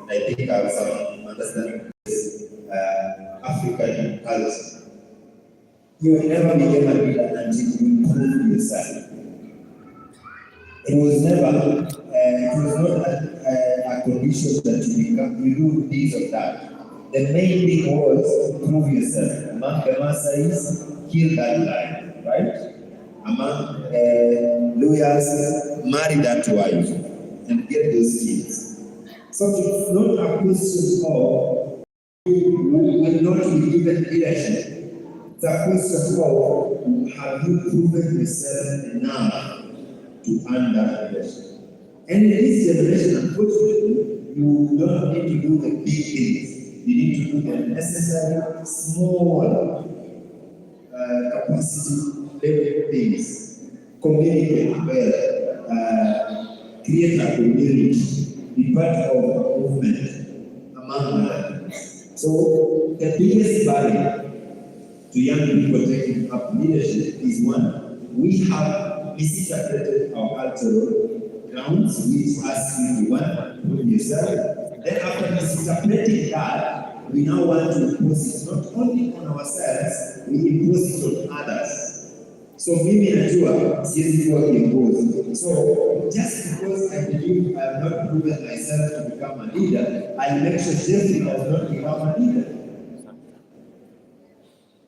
and I think I have some understanding of this African culture. You will never become a leader until you prove yourself. It was never, it was not a condition that you do this or that. The main thing was to prove yourself. Among the Maasais, kill that lion, right? Among lawyers, marry that wife and get those kids. So it's not a question of you will not be given leadership. It's a question of have you proven yourself enough to earn that leadership. And in this generation, unfortunately, you don't need to do the big things. You need to do the necessary small capacity level things. Communicate well, create a community, be part of a movement among others. So the biggest barrier to young people taking up leadership is one, we have misinterpreted our cultural grounds, which asks you to one, prove yourself. Then after misinterpreting that, we now want to impose it not only on ourselves, we impose it on others. So mimi najua siwezi kuwa kiongozi. So just because I believe I have not proven myself to become a leader, I make sure Jeffrey does not become a leader.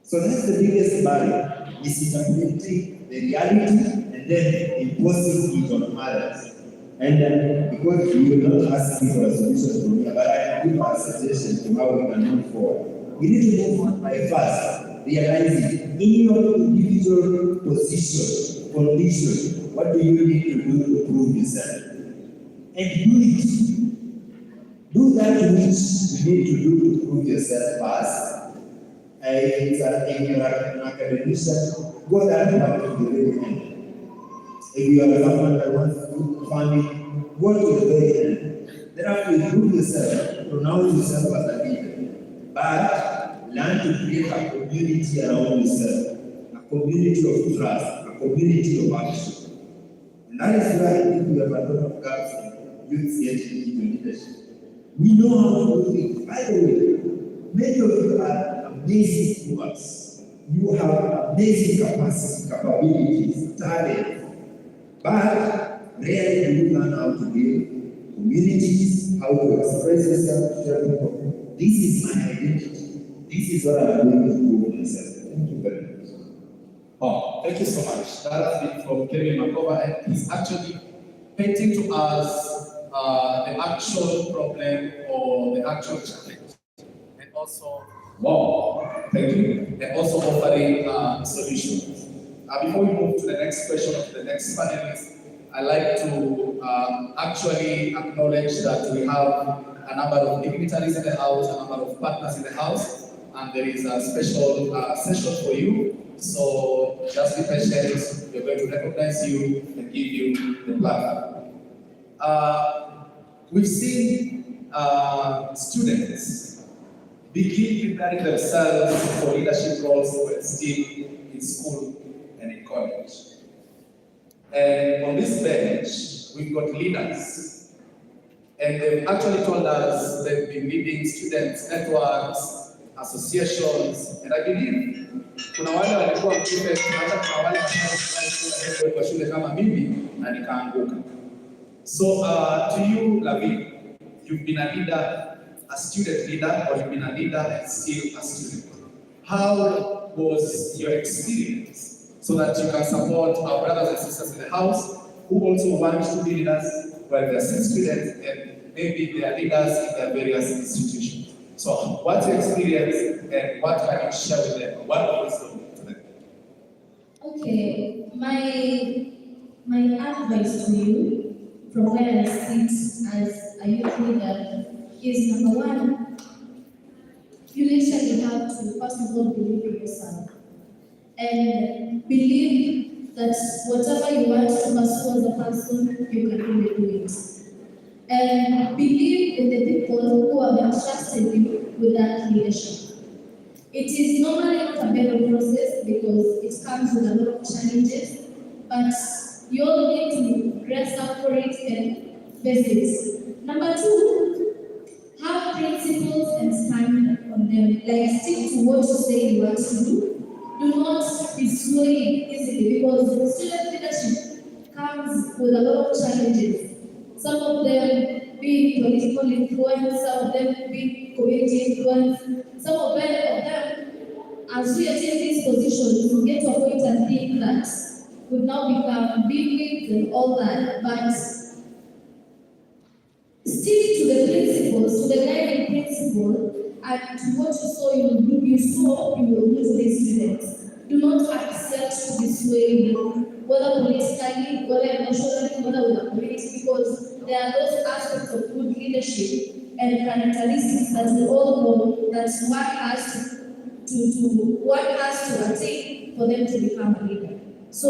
So that's the biggest barrier, misinterpreting the reality and then imposing it on others. And then, because we will not ask you for a solution from here, but I can give a suggestion to how we can move forward. We need to move on by first realizing in your individual position, condition, what do you need to do to prove yourself? And do it. Do that which you need to do to prove yourself first. If you're an academician, go that part to the very end. If you are someone that wants to do farming, go to the very end. Thereafter, you prove yourself, pronounce yourself as a leader. But learn to create a community around yourself, a community of trust, a community of action. And that is why if we have a lot of gaps in youth getting into leadership. We know how to do things. By the way, many of you are amazing doers. You have amazing capacity, capabilities, talent. But rarely do you learn how to build communities, how to express yourself to tell people, this is my identity. This is what I'm going to do for myself. Thank you very much. Oh, thank you so much. That has been from Kevin Makova, and he's actually painting to us the actual problem or the actual challenge. And also, wow, thank you. And also offering solutions. Before we move to the next question of the next panelist, I'd like to actually acknowledge that we have a number of dignitaries in the house, a number of partners in the house, and there is a special session for you. So just be patient, we're going to recognize you and give you the plaque. We've seen students begin preparing themselves for leadership roles when still in school and in college. And on this bench, we've got leaders. And they've actually told us they've been leading students, networks, associations, and I believe kuna wale walikuwa mtume, hata kuna wale kwa shule kama mimi na nikaanguka. So to you, Lavi, you've been a leader, a student leader, or you've been a leader and still a student. How was your experience so that you can support our brothers and sisters in the house who also want to be leaders, while they're still students and maybe they are leaders in their various institutions? So what's your experience and what can you share with them? What wisdom to them? Okay, my advice to you from where I sit as a youth leader is number one, you literally have to first of all believe in yourself and believe that whatever you want to pursue as a person, you can really do it. And believe in the people who have entrusted you with that leadership. It is normally not a better process because it comes with a lot of challenges, but you all need to dress up for it and face it. Number two, them being political influence, some of them being community influence, some of them, as we attain these positions, we get to a point and think that we've now become big and all that, but stick to the principles, to the guiding principle, and to what you saw you will do, you will do to these students. Do not accept to be swayed, whether politically, whether emotionally, whether with the community, because there are those aspects of good leadership and characteristics that we all know that one has to attain for them to become a leader. So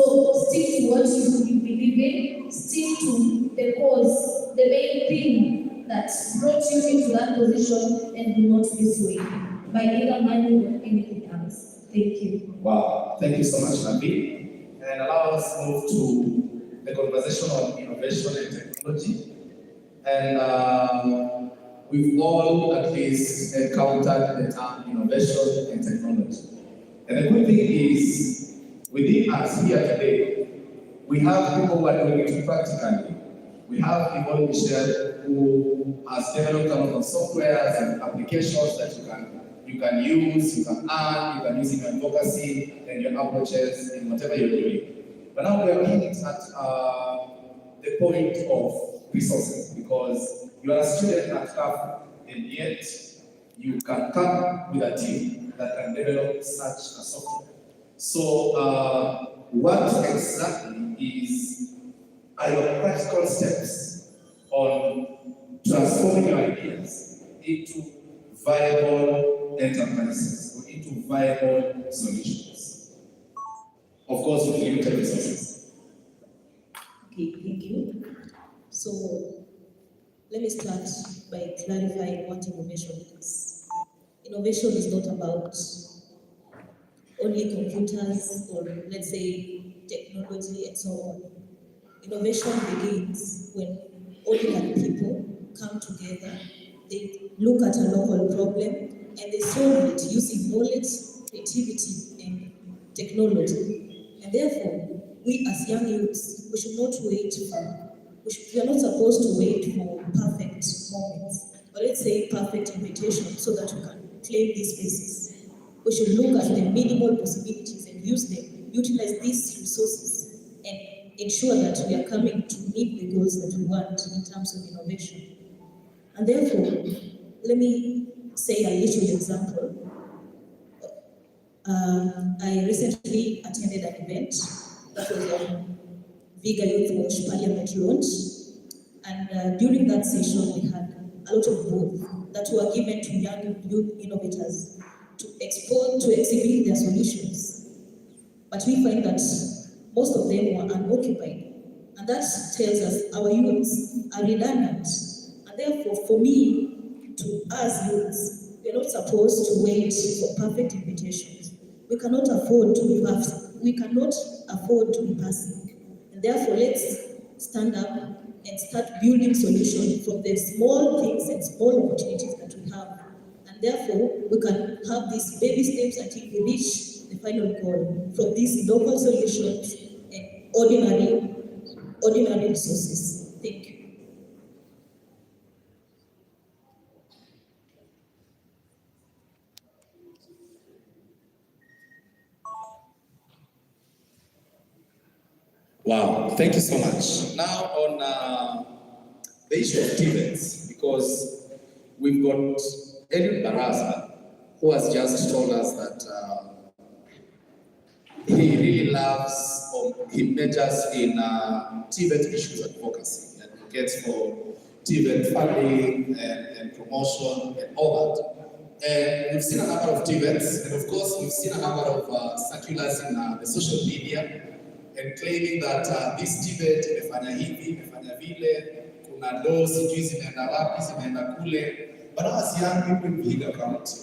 stick to what you believe in, stick to the cause, the main thing that brought you into that position, and do not be swayed by either money or anything else. Thank you. Wow, thank you so much, Nabi. And allow us to move to the conversation on innovation and technology. And we've all at least encountered the term innovation and technology. And the good thing is, within us here today, we have people who are doing it practically. We have Yvonne Michelle, who has developed a lot of softwares and applications that you can use, you can earn, you can use in your advocacy and your approaches in whatever you're doing. But now we are looking at the point of resources, because you are a student at CAF, and yet you can come with a team that can develop such a software. So what exactly are your practical steps on transforming your ideas into viable enterprises or into viable solutions? Of course, with limited resources. Okay, thank you. So let me start by clarifying what innovation is. Innovation is not about only computers or, let's say, technology and so on. Innovation begins when ordinary people come together, they look at a local problem and they solve it using knowledge, creativity, and technology. And therefore, we as young youths, we should not wait for, we are not supposed to wait for perfect moments, or let's say perfect invitation, so that we can claim these spaces. We should look at the minimal possibilities and use them, utilize these resources, and ensure that we are coming to meet the goals that we want in terms of innovation. And therefore, let me say a little example. I recently attended an event that was on Vihiga Youth Watch Parliament launch, and during that session we had a lot of booths that were given to young youth innovators to exhibit their solutions. But we find that most of them were unoccupied, and that tells us our youths are redundant. And therefore, for me, to us youths, we are not supposed to wait for perfect invitations. We cannot afford to be passive. We cannot afford to be passive. And therefore, let's stand up and start building solutions from the small things and small opportunities that we have. And therefore, we can have these baby steps until we reach the final goal from these local solutions and ordinary resources. Thank you. Wow, thank you so much. Now on the issue of TVETs, because we've got Eliud Baraza, who has just told us that he really loves, or he majors in TVET issues advocacy, and gets for TVET funding and promotion and all that. And we've seen a number of TVETs, and of course we've seen a number of circulars in the social media, and claiming that this TVET imefanya hivi, imefanya vile, kuna law sijui zimeenda wapi, zimeenda kule. But as young people in Vihiga County,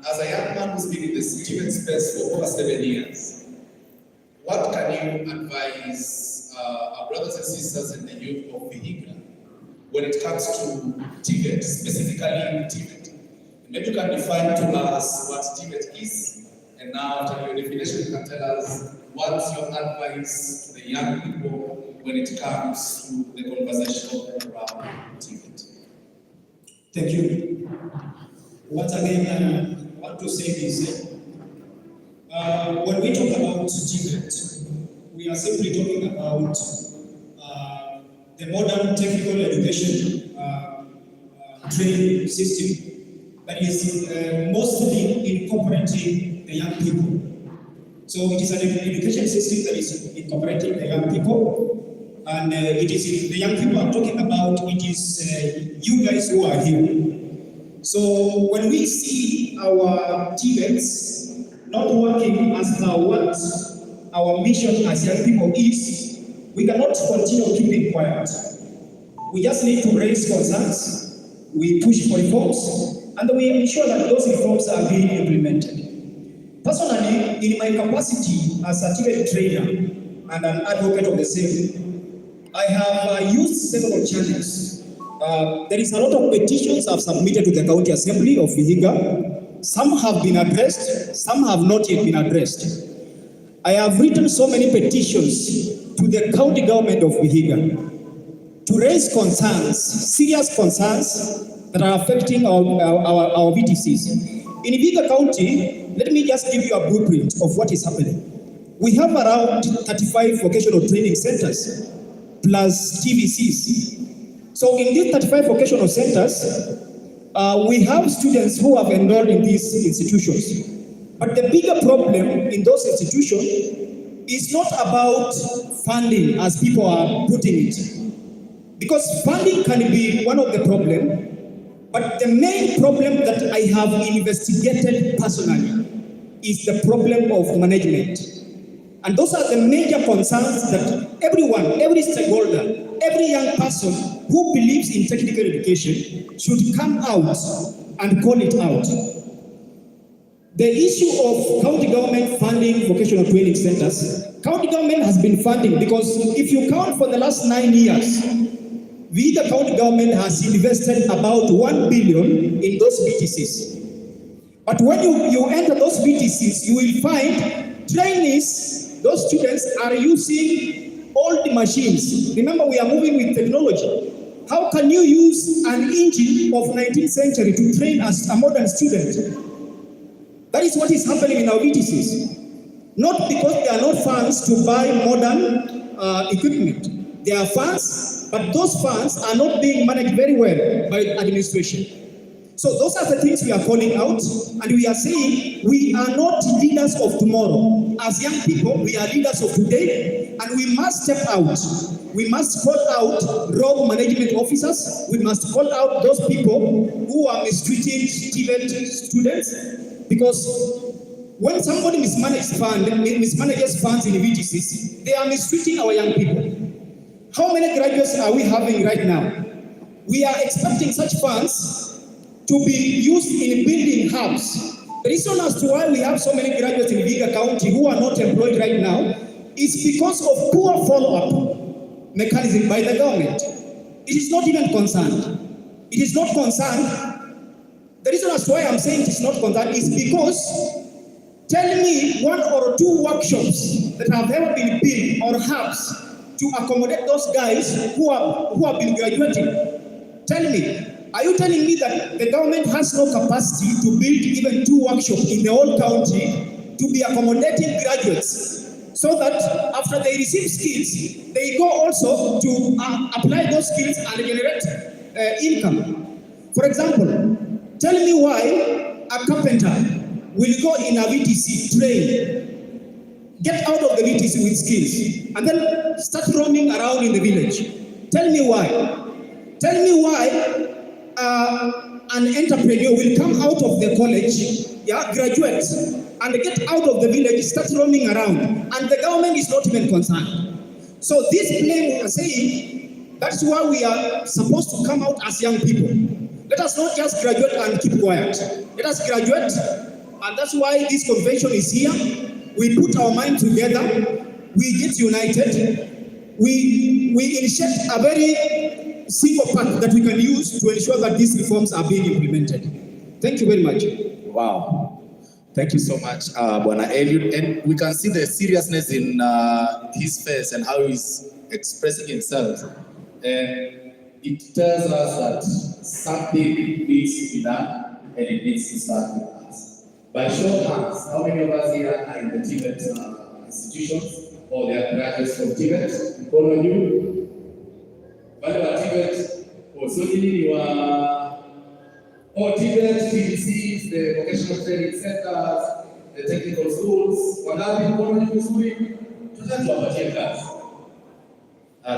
as a young man who's been in the TVET space for over 7 years, what can you advise our brothers and sisters in the youth of Vihiga when it comes to TVET, specifically TVET? Maybe you can define to us what TVET is, and now after your definition you can tell us what's your advice to the young people when it comes to the conversation around TVET. Thank you. Once again, I want to say this. When we talk about TVET, we are simply talking about the modern technical education training system that is mostly incorporating the young people. So it is an education system that is incorporating the young people, and it is the young people I'm talking about. It is you guys who are here. So when we see our TVETs not working as per what our mission as young people is, we cannot continue keeping quiet. We just need to raise concerns, we push for reforms, and we ensure that those reforms are being implemented. Personally, in my capacity as a TVET trainer and an advocate of the same, I have used several channels. There is a lot of petitions I've submitted to the County Assembly of Vihiga. Some have been addressed, some have not yet been addressed. I have written so many petitions to the county government of Vihiga to raise concerns, serious concerns that are affecting our VTCs. In Vihiga County, let me just give you a blueprint of what is happening. We have around 35 vocational training centers plus TVCs. So in these 35 vocational centers, we have students who have enrolled in these institutions. But the bigger problem in those institutions is not about funding as people are putting it. Because funding can be one of the problems, but the main problem that I have investigated personally is the problem of management. And those are the major concerns that everyone, every stakeholder, every young person who believes in technical education should come out and call it out. The issue of county government funding vocational training centers, county government has been funding because if you count for the last 9 years, the county government has invested about 1 billion in those VTCs. But when you enter those VTCs, you will find trainees, those students are using old machines. Remember, we are moving with technology. How can you use an engine of 19th century to train as a modern student? That is what is happening in our VTCs. Not because there are not funds to buy modern equipment. There are funds, but those funds are not being managed very well by administration. So those are the things we are calling out, and we are saying we are not leaders of tomorrow. As young people, we are leaders of today, and we must step out. We must call out rogue management officers. We must call out those people who are mistreating TVET students, because when somebody mismanages funds in the VTCs, they are mistreating our young people. How many graduates are we having right now? We are expecting such funds to be used in building hubs. The reason as to why we have so many graduates in Vihiga County who are not employed right now is because of poor follow-up mechanism by the government. It is not even concerned. It is not concerned. The reason as to why I'm saying it is not concerned is because tell me 1 or 2 workshops that have ever been built or hubs to accommodate those guys who have been graduating. Tell me. Are you telling me that the government has no capacity to build even 2 workshops in the whole county to be accommodating graduates so that after they receive skills, they go also to apply those skills and generate income? For example, tell me why a carpenter will go in a VTC, train, get out of the VTC with skills, and then start roaming around in the village. Tell me why. Tell me why an entrepreneur will come out of the college, graduate, and get out of the village, start roaming around, and the government is not even concerned. So this blame we are saying, that's why we are supposed to come out as young people. Let us not just graduate and keep quiet. Let us graduate, and that's why this convention is here. We put our mind together, we get united, we initiate a very single path that we can use to ensure that these reforms are being implemented. Thank you very much. Wow. Thank you so much, Bwana Eliud. And we can see the seriousness in his face and how he's expressing himself, and it tells us that something needs to be done and it needs to start with us. By show of hands, how many of us here are in the Tibet institutions or they are graduates from Tibet? All of you? Wale wa Tibet, so ni wa Tibet, TDCs, the vocational training centers, the technical schools, wangapi mkono ni vizuri? Tuwapatie kazi.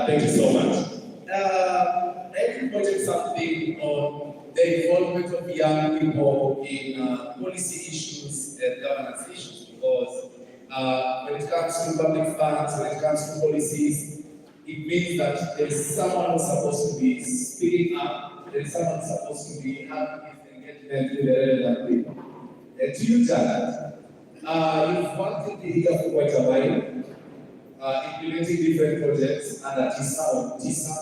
Thank you so much. I reported something on the involvement of young people in policy issues and governance issues, because when it comes to public funds, when it comes to policies, it means that there is someone who's supposed to be speaking up, there is someone who's supposed to be having engagement with the relevant people. To you, Janet, you've worked in vihiga for quite a while, implementing different projects under EGESA or TISA.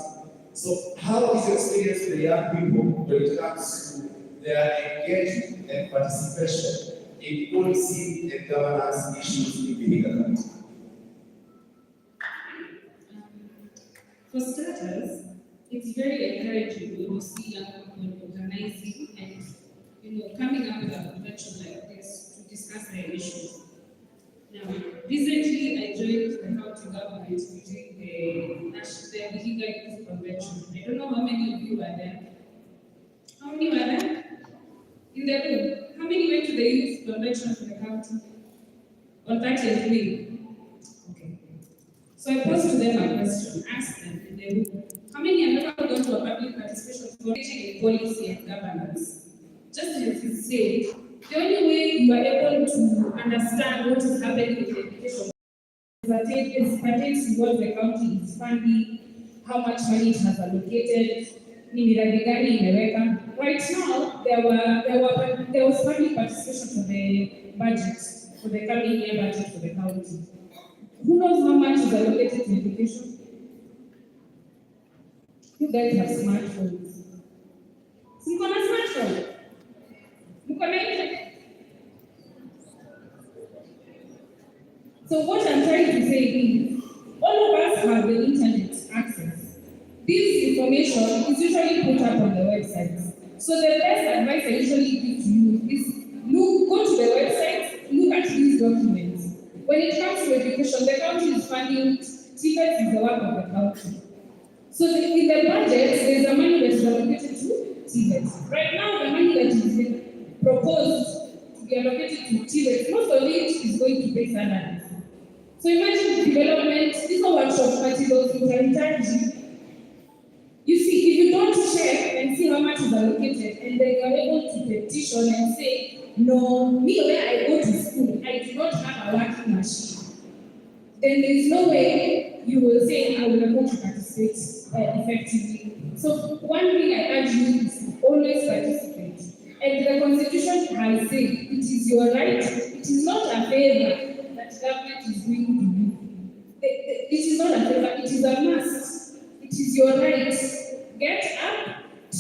So how is your experience with the young people when it comes to their engagement and participation in policy and governance issues in vihiga country? For starters, it's very encouraging when you see young people organizing and coming up with a convention like this to discuss their issues. Now, recently I joined the county government during the vihiga Youth Convention. I don't know how many of you were there. How many were there? In the room. How many went to the youth convention for the county? On 30th May. Okay. So I posed to them a question, asked them in the room, how many have ever gone to a public participation for in policy and governance? Just as he said, the only way you are able to understand what is happening with education is pertains to what the county is funding, how much money it has allocated, ni miradi gani imeweka. Right now, there was public participation for the budget, for the coming year budget for the county. Who knows how much is allocated to education? You guys have smartphones. Mko na smartphone? Mko na internet? So what I'm trying to say is, all of us have the internet access. This information is usually put up on the websites. So the best advice I usually give to you is go to the website, look at these documents. When it comes to education, the county is funding, Tibet is the work of the county. So in the budget, there's a money that is allocated to Tibet. Right now, the money that is proposed to be allocated to Tibet, most of it is going to pay salaries. So imagine development, these are workshop materials in Tanzania. You see, if you don't check and see how much is allocated, and then you are able to petition and say, no, me where I go to school, I do not have a working machine, then there is no way you will say, I will not able to participate effectively. So one thing I urge you is always participate. And the Constitution has said, it is your right, it is not a favor that government is doing to you. It is not a favor, it is a must. It is your right. Get up,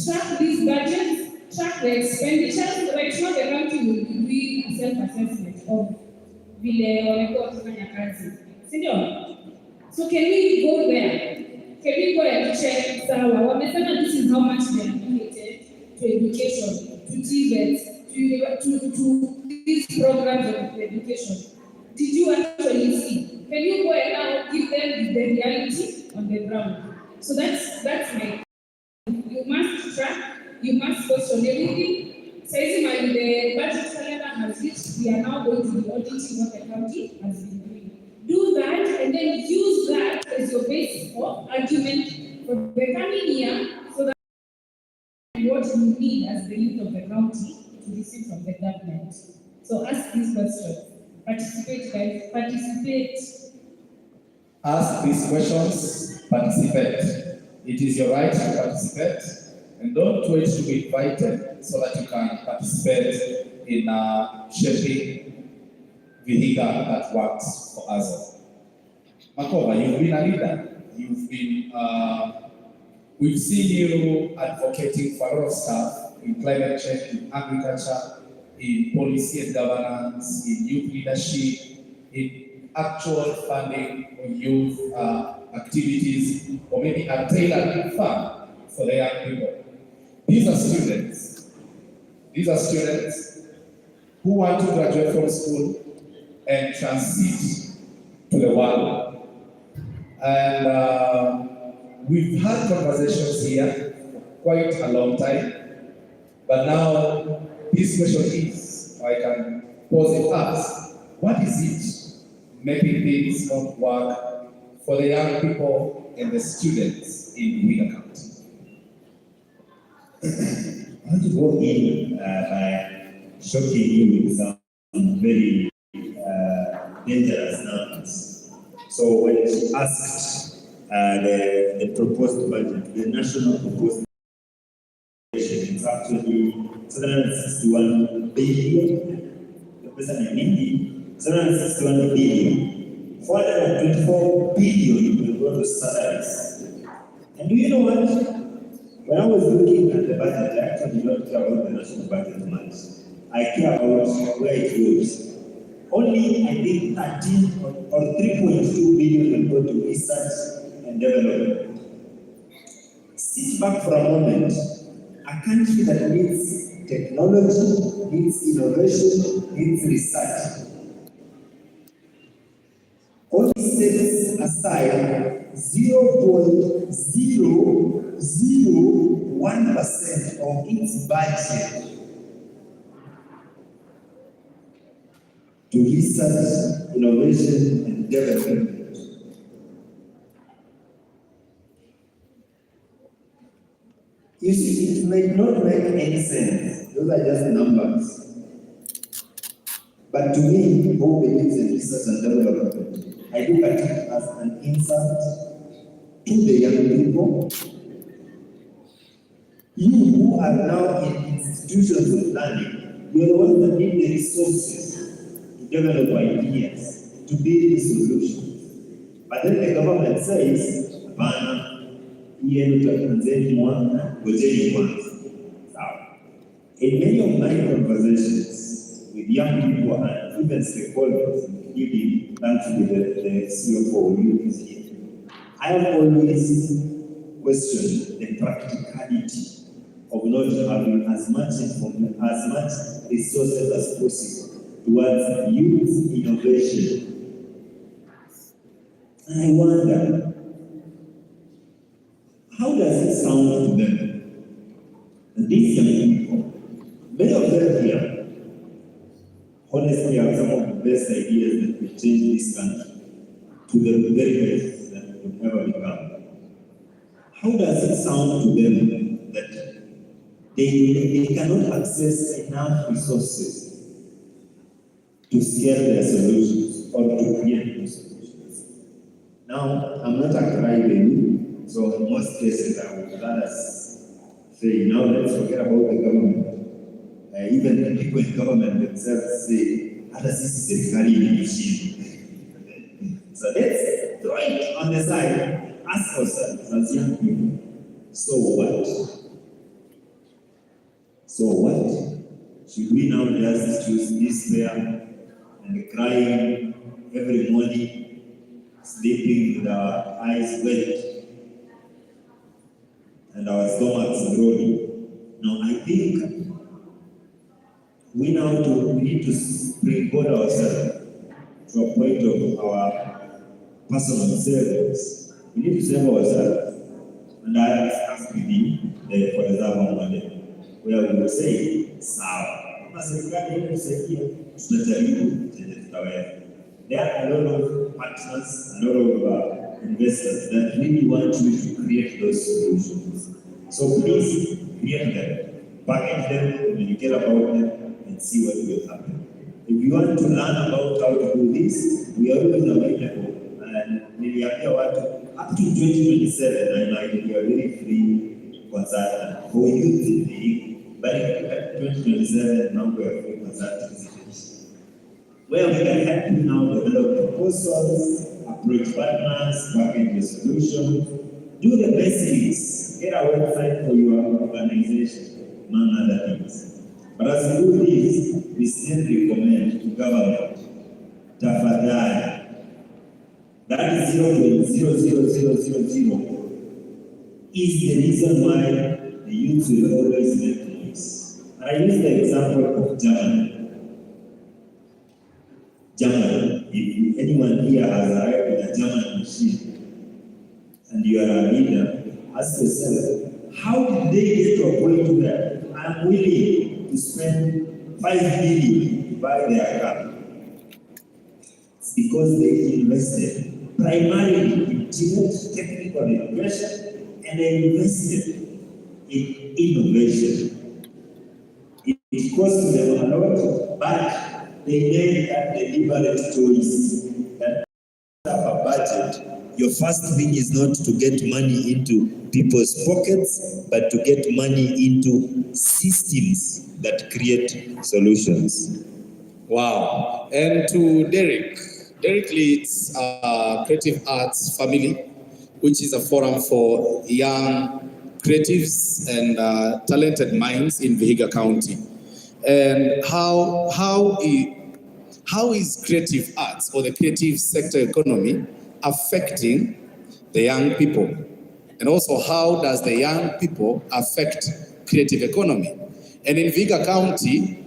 track these budgets, track the expenditures. Right now, the country will be doing a self-assessment of vile wamekuwa wakifanya kazi. Sindio? So can we go there? Can we go and check? Sawa, wamesema this is how much they are allocated to education, to Tibet, to these programs of education. Did you actually see? Can you go and now give them the reality on the ground? So that's my. You must track. You must question everything. Says the budget calendar has reached. We are now going to be auditing what the county has been doing. Do that and then use that as your basis for argument for the coming year, so that what you need as the youth of the county to receive from the government. So ask this question. Participate, guys. Participate. Ask these questions, participate. It is your right to participate, and don't wait to be invited so that you can participate in shaping vihiga that works for us. Makova, you've been a leader. You've been, we've seen you advocating for a lot of stuff in climate change, in agriculture, in policy and governance, in youth leadership, in actual funding for youth activities, or maybe a tailored fund for the young people. These are students. These are students who want to graduate from school and transit to the world. And we've had conversations here for quite a long time, but now this question is, I can pose it as, what is it making things not work for the young people and the students in Vihiga County? I want to go in by shocking you with some very dangerous numbers. So when she asked the proposed budget, the national proposed budget is actually 761 billion. The person I need 761 billion. 424 billion will go to salaries. And do you know what? When I was looking at the budget, I actually did not care about the national budget much. I care about where it goes. Only, I think, 13 or 3.2 billion will go to research and development. Sit back for a moment. A country that needs technology, needs innovation, needs research, only sets aside 0.001% of its budget to research, innovation, and development. You see, it may not make any sense. Those are just numbers. But to me, who believes in research and development, I look at it as an insult to the young people. You who are now in institutions of learning, you are the ones that need the resources to develop ideas, to build solutions. But then the government says, in many of my conversations with young people and even stakeholders, including thankfully the CFO who is here, I have always questioned the practicality of not having as much resources as possible towards youth innovation. And I wonder, how does it sound to them? These young people, many of them here, honestly, have some of the best ideas that will change this country to the very best that it could ever become. How does it sound to them that they cannot access enough resources to scale their solutions or to create new solutions? Now, I'm not a crybaby, so in most cases I would rather say, now let's forget about the government. Even the people in government themselves say, this is a very machine. So let's throw it on the side, ask ourselves as young people, so what? So what? Should we now just choose despair and crying every morning, sleeping with our eyes wet and our stomachs growing? Now I think we need to springboard ourselves to a point of our personal savings. We need to save ourselves. And I ask with you, for example, model, where we will say, there are a lot of partners, a lot of investors that really want you to create those solutions. So please create them, package them, communicate about them, and see what will happen. If you want to learn about how to do this, we are always available. And maybe up to 2027, and I will be a very free consultant for youth in the EGESA. But if you look at 2027, now we are free consultants, where we can help you now develop proposals, approach partners, package the solution, do the basics, get a website for your organization, among other things. But as we do this, we still recommend to government, tafadhali, that is 0.00000 is the reason why the youth will always make noise. And I use the example of Germany. Germany, if anyone here has arrived with a German machine and you are a leader, ask yourself, how did they get to a point where I'm willing to spend 5 billion to buy their car? It's because they invested primarily in technical innovation and they invested in innovation. It cost them a lot, but they made that deliberate choice that have a budget. Your first thing is not to get money into people's pockets, but to get money into systems that create solutions. Wow. And to Derek leads Creative Arts Family, which is a forum for young creatives and talented minds in Vihiga County. And how is creative arts or the creative sector economy affecting the young people? And also, how does the young people affect creative economy? And in Vihiga County,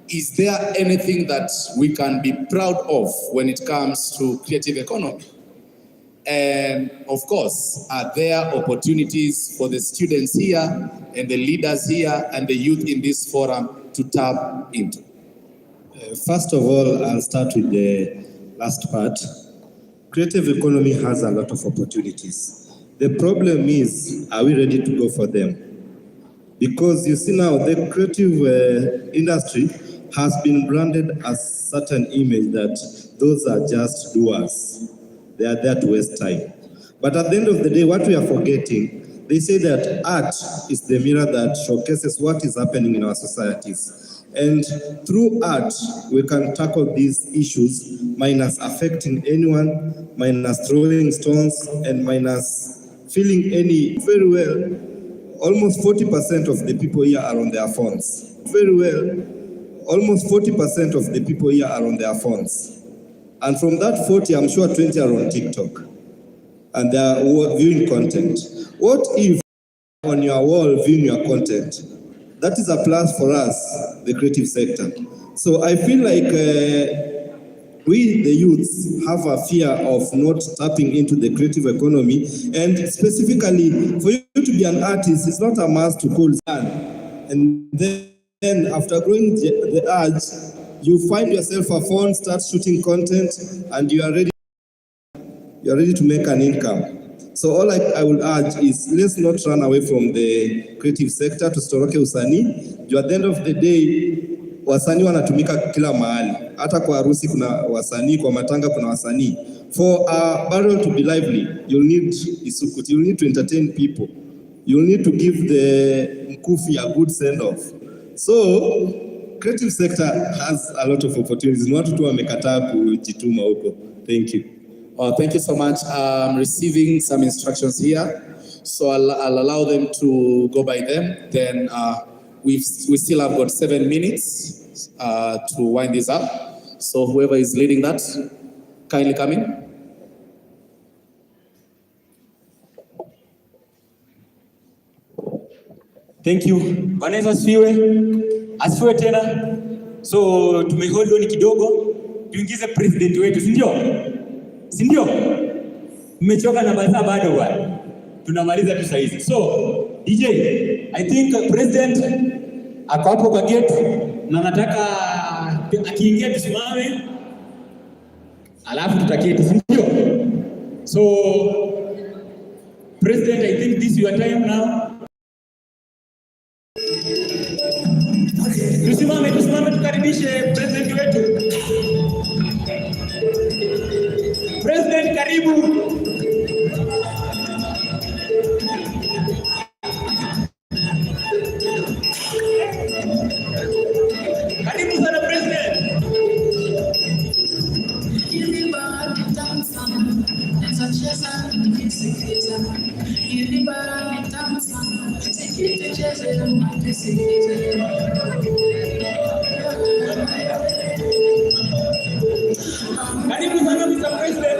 is there anything that we can be proud of when it comes to creative economy? And of course, are there opportunities for the students here and the leaders here and the youth in this forum to tap into? First of all, I'll start with the last part. Creative economy has a lot of opportunities. The problem is, are we ready to go for them? Because you see now, the creative industry has been branded as certain image that those are just doers. They are there to waste time. But at the end of the day, what we are forgetting, they say that art is the mirror that showcases what is happening in our societies. And through art, we can tackle these issues, minus affecting anyone, minus throwing stones, and minus feeling any. Very well, almost 40% of the people here are on their phones. Very well, almost 40% of the people here are on their phones. And from that 40, I'm sure 20 are on TikTok. And they are viewing content. What if on your wall viewing your content? That is a plus for us, the creative sector. So I feel like we, the youths, have a fear of not tapping into the creative economy. And specifically, for you to be an artist, it's not a must to call sun. And then after growing the urge, you find yourself a phone, start shooting content, and you are ready to make an income. So all I will urge is, let's not run away from the creative sector, tusitoroke usanii. At the end of the day, wasanii wanatumika kila mahali. Hata kwa harusi kuna wasanii, kwa matanga kuna wasanii. For a barrel to be lively, you'll need isukuti, you'll need to entertain people. You'll need to give the mkufi a good send-off. So, creative sector has a lot of opportunities. Watu tu wamekataa kujituma huko. Thank you. Thank you so much. I'm receiving some instructions here, so I'll allow them to go by them. Then we still have got 7 minutes to wind this up. So whoever is leading that, kindly come in. Thank you. Bwana Yesu asifiwe tena. So tumehold on kidogo, tuingize president wetu, si ndio? Si ndio? Mmechoka na basa bado bwana. Tunamaliza tu saizi. So, DJ, I think president ako hapo kwa gate na nataka akiingia tusimame. Alafu tutaketi, si ndio? So, president, I think this is your time now. Tusimame tukaribishe president wetu. President, karibu. Karibu sana president. Karibu sana Mr. President.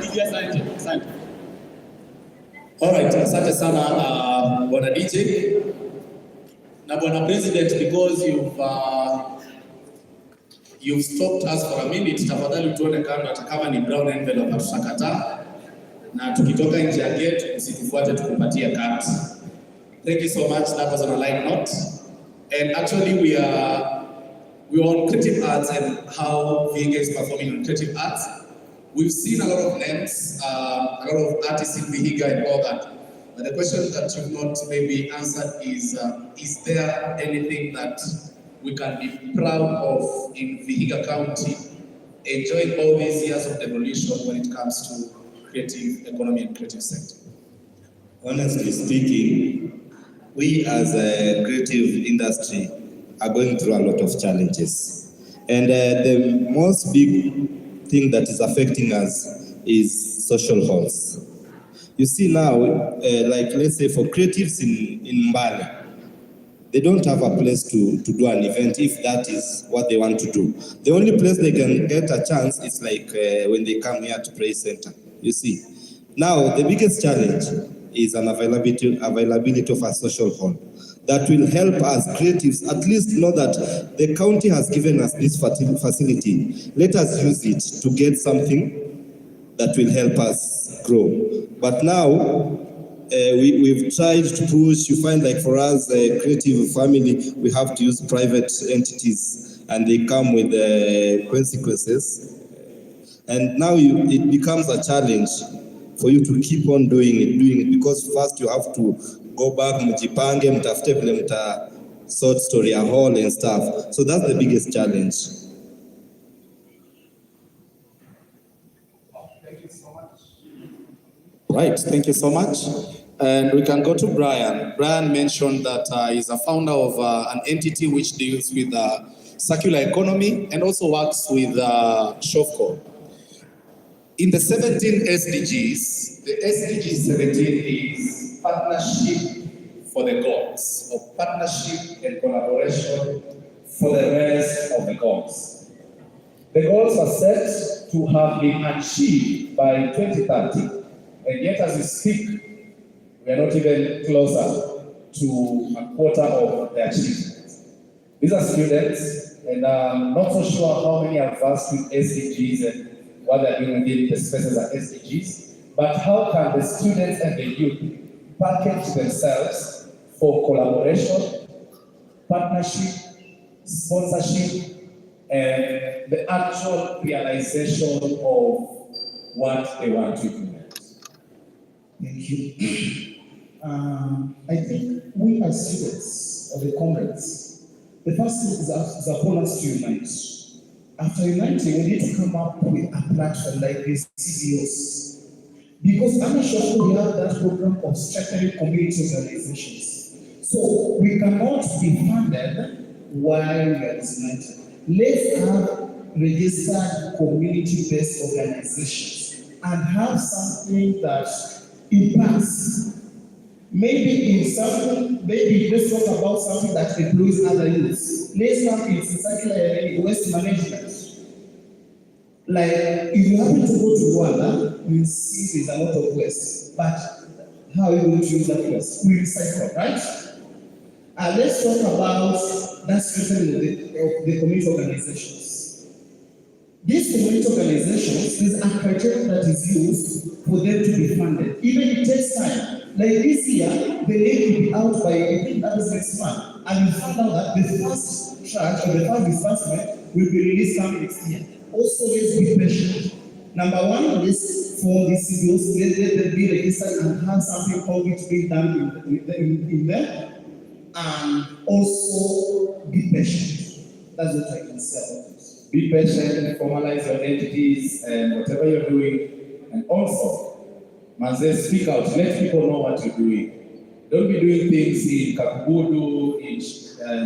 DJ, asante. Asante. Alright, asante sana Bwana DJ na Bwana President, because you've stopped us for a minute. Tafadhali tuone kando, hata kama ni brown envelope hatutakataa, na tukitoka nje ya gate usitufuate tukupatie card. Thank you so much. That was on a light note. And actually we are on creative arts and how vihiga is performing on creative arts. We've seen a lot of names, a lot of artists in vihiga and all that. But the question that you've not maybe answered is there anything that we can be proud of in Vihiga County, enjoying all these years of evolution when it comes to creative economy and creative sector? Honestly speaking, we as a creative industry are going through a lot of challenges. And the most big thing that is affecting us is social halls. You see now, like let's say for creatives in Mbale, they don't have a place to do an event if that is what they want to do. The only place they can get a chance is like when they come here to Praise Center, you see. Now, the biggest challenge is an availability of a social hall that will help us creatives at least know that the county has given us this facility. Let us use it to get something that will help us grow. But now, we've tried to push. You find like for us, a creative family, we have to use private entities, and they come with consequences. And now it becomes a challenge for you to keep on doing it, because first you have to go back, mjipange, mtafute vile mta sort story a hall and stuff. So that's the biggest challenge. Right, thank you so much. And we can go to Brian. Brian mentioned that he's a founder of an entity which deals with circular economy and also works with SHOFCO. In the 17 SDGs, the SDG 17 is partnership for the goals, or partnership and collaboration for the rest of the goals. The goals are set to have been achieved by 2030. And yet, as we speak, we are not even closer to a quarter of the achievements. These are students, and I'm not so sure how many are versed with SDGs and what they're doing within the spaces of SDGs. But how can the students and the youth package themselves for collaboration, partnership, sponsorship, and the actual realization of what they want to do? Thank you. I think we as students or the comrades, the first thing is upon us to unite. After uniting, we need to come up with a platform like this CBOs. Because I'm not sure we have that program of strengthening community organizations. So we cannot be funded while we are disunited. Let's have registered community-based organizations and have something that impacts. Maybe let's talk about something that employs other youths. Let's have it in circular waste management. Like if you happen to go to Rwanda, you see there's a lot of waste. But how are you going to use that waste? We recycle, right? Let's talk about that strengthening of the community organizations. These community organizations, there's a criteria that is used for them to be funded. Even it takes time. Like this year, the name will be out by, I think that is next month. And we found out that the first tranche or the first disbursement will be released coming next year. Also, let's be patient. Number one is for the CBOs, let them be registered and have something concrete being done in them. And also be patient. That's what I can say about this. Be patient, formalize your entities and whatever you're doing. And also, speak out, let people know what you're doing. Don't be doing things in Kakubudu, in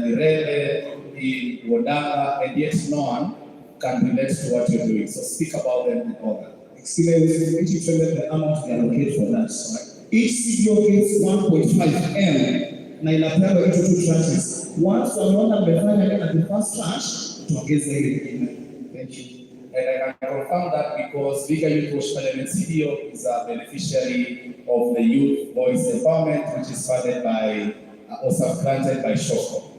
Nirele, in Wodanga, and yet no one can relate to what you're doing. So speak about them and all that. Each the amount we allocate for that. So each CBO gets 1.5 M. Na inapewa into 2 tranches. Once unaona mmefanya at the first tranche, tuongeze ile nyingine. Thank you. And I can confirm that because Vihiga Youth Watch Parliament CDO is a beneficiary of the Youth Voice Empowerment, which is funded by, or subgranted by Shoko.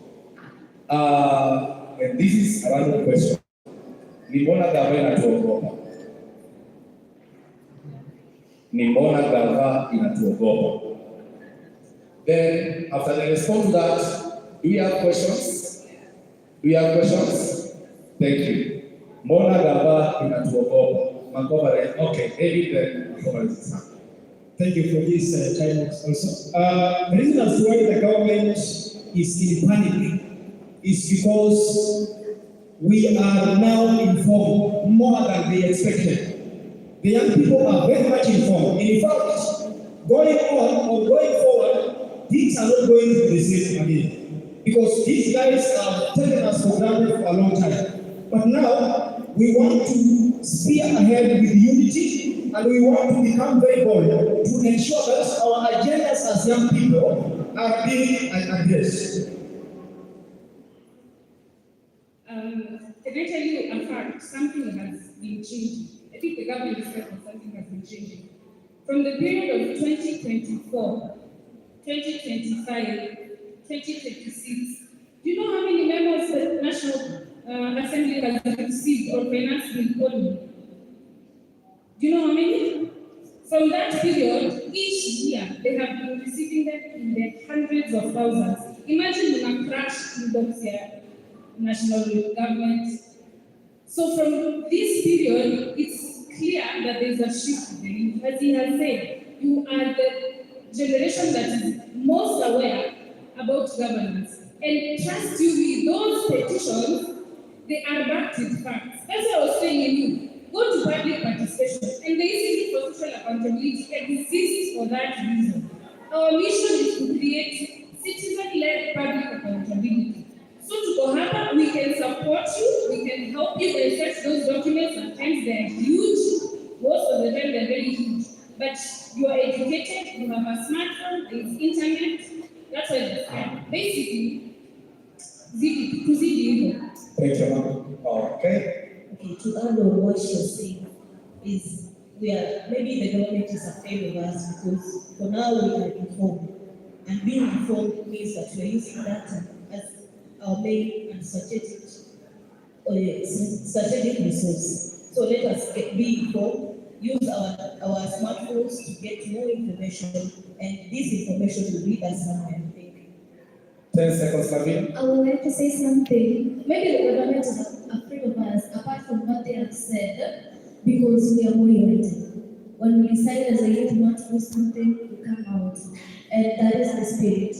And this is a random question. Ni mbona gava inatuogopa? Ni mbona gava inatuogopa? Then, after the response to that, do we have questions? Do we have questions? Thank you. Mbona gava inatuogopa? Makoba, okay, David, then Makoba is up. Thank you for this time also. The reason as to why the government is in panic is because we are now informed more than they expected. The young people are very much informed. In fact, going on or going forward, things are not going to be the same again. Because these guys have taken us for granted for a long time. But now, we want to spear ahead with unity, and we want to become very bold to ensure that our agendas as young people are being addressed. Can I tell you a fact? Something has been changing. I think the government is right, something has been changing. From the period of 2024, 2025, 2026, do you know how many members the National Assembly has received or financed in Poland? Do you know how many? From that period, each year, they have been receiving them in the hundreds of thousands. Imagine when a crash in Doxia, national government. So from this period, it's clear that there's a shift there. As he has said, you are the generation that is most aware about governance. And trust you me, those petitions, they are backed with facts. That's what I was saying you. Go to public participation, and the Institute for Social Accountability exists for that reason. Our mission is to create citizen-led public accountability. So to go hapa, we can support you, we can help you research those documents. Sometimes they're huge, most of the time they're very huge. But you are educated, you have a smartphone, there's internet, that's why it's there. Basically, kuzidi. Thank you, ma'am. Okay. Okay, to add on what she was saying is maybe the government is afraid of us because for now we are informed. And being informed means that we are using data as our main and strategic resource. So let us be informed, use our smartphones to get more information, and this information will lead us somewhere. 10 seconds, Lavin. I would like to say something. Maybe the government is afraid of us, apart from what they have said, because we are more united. When we decide as a youth not to do something, we come out. And that is the spirit.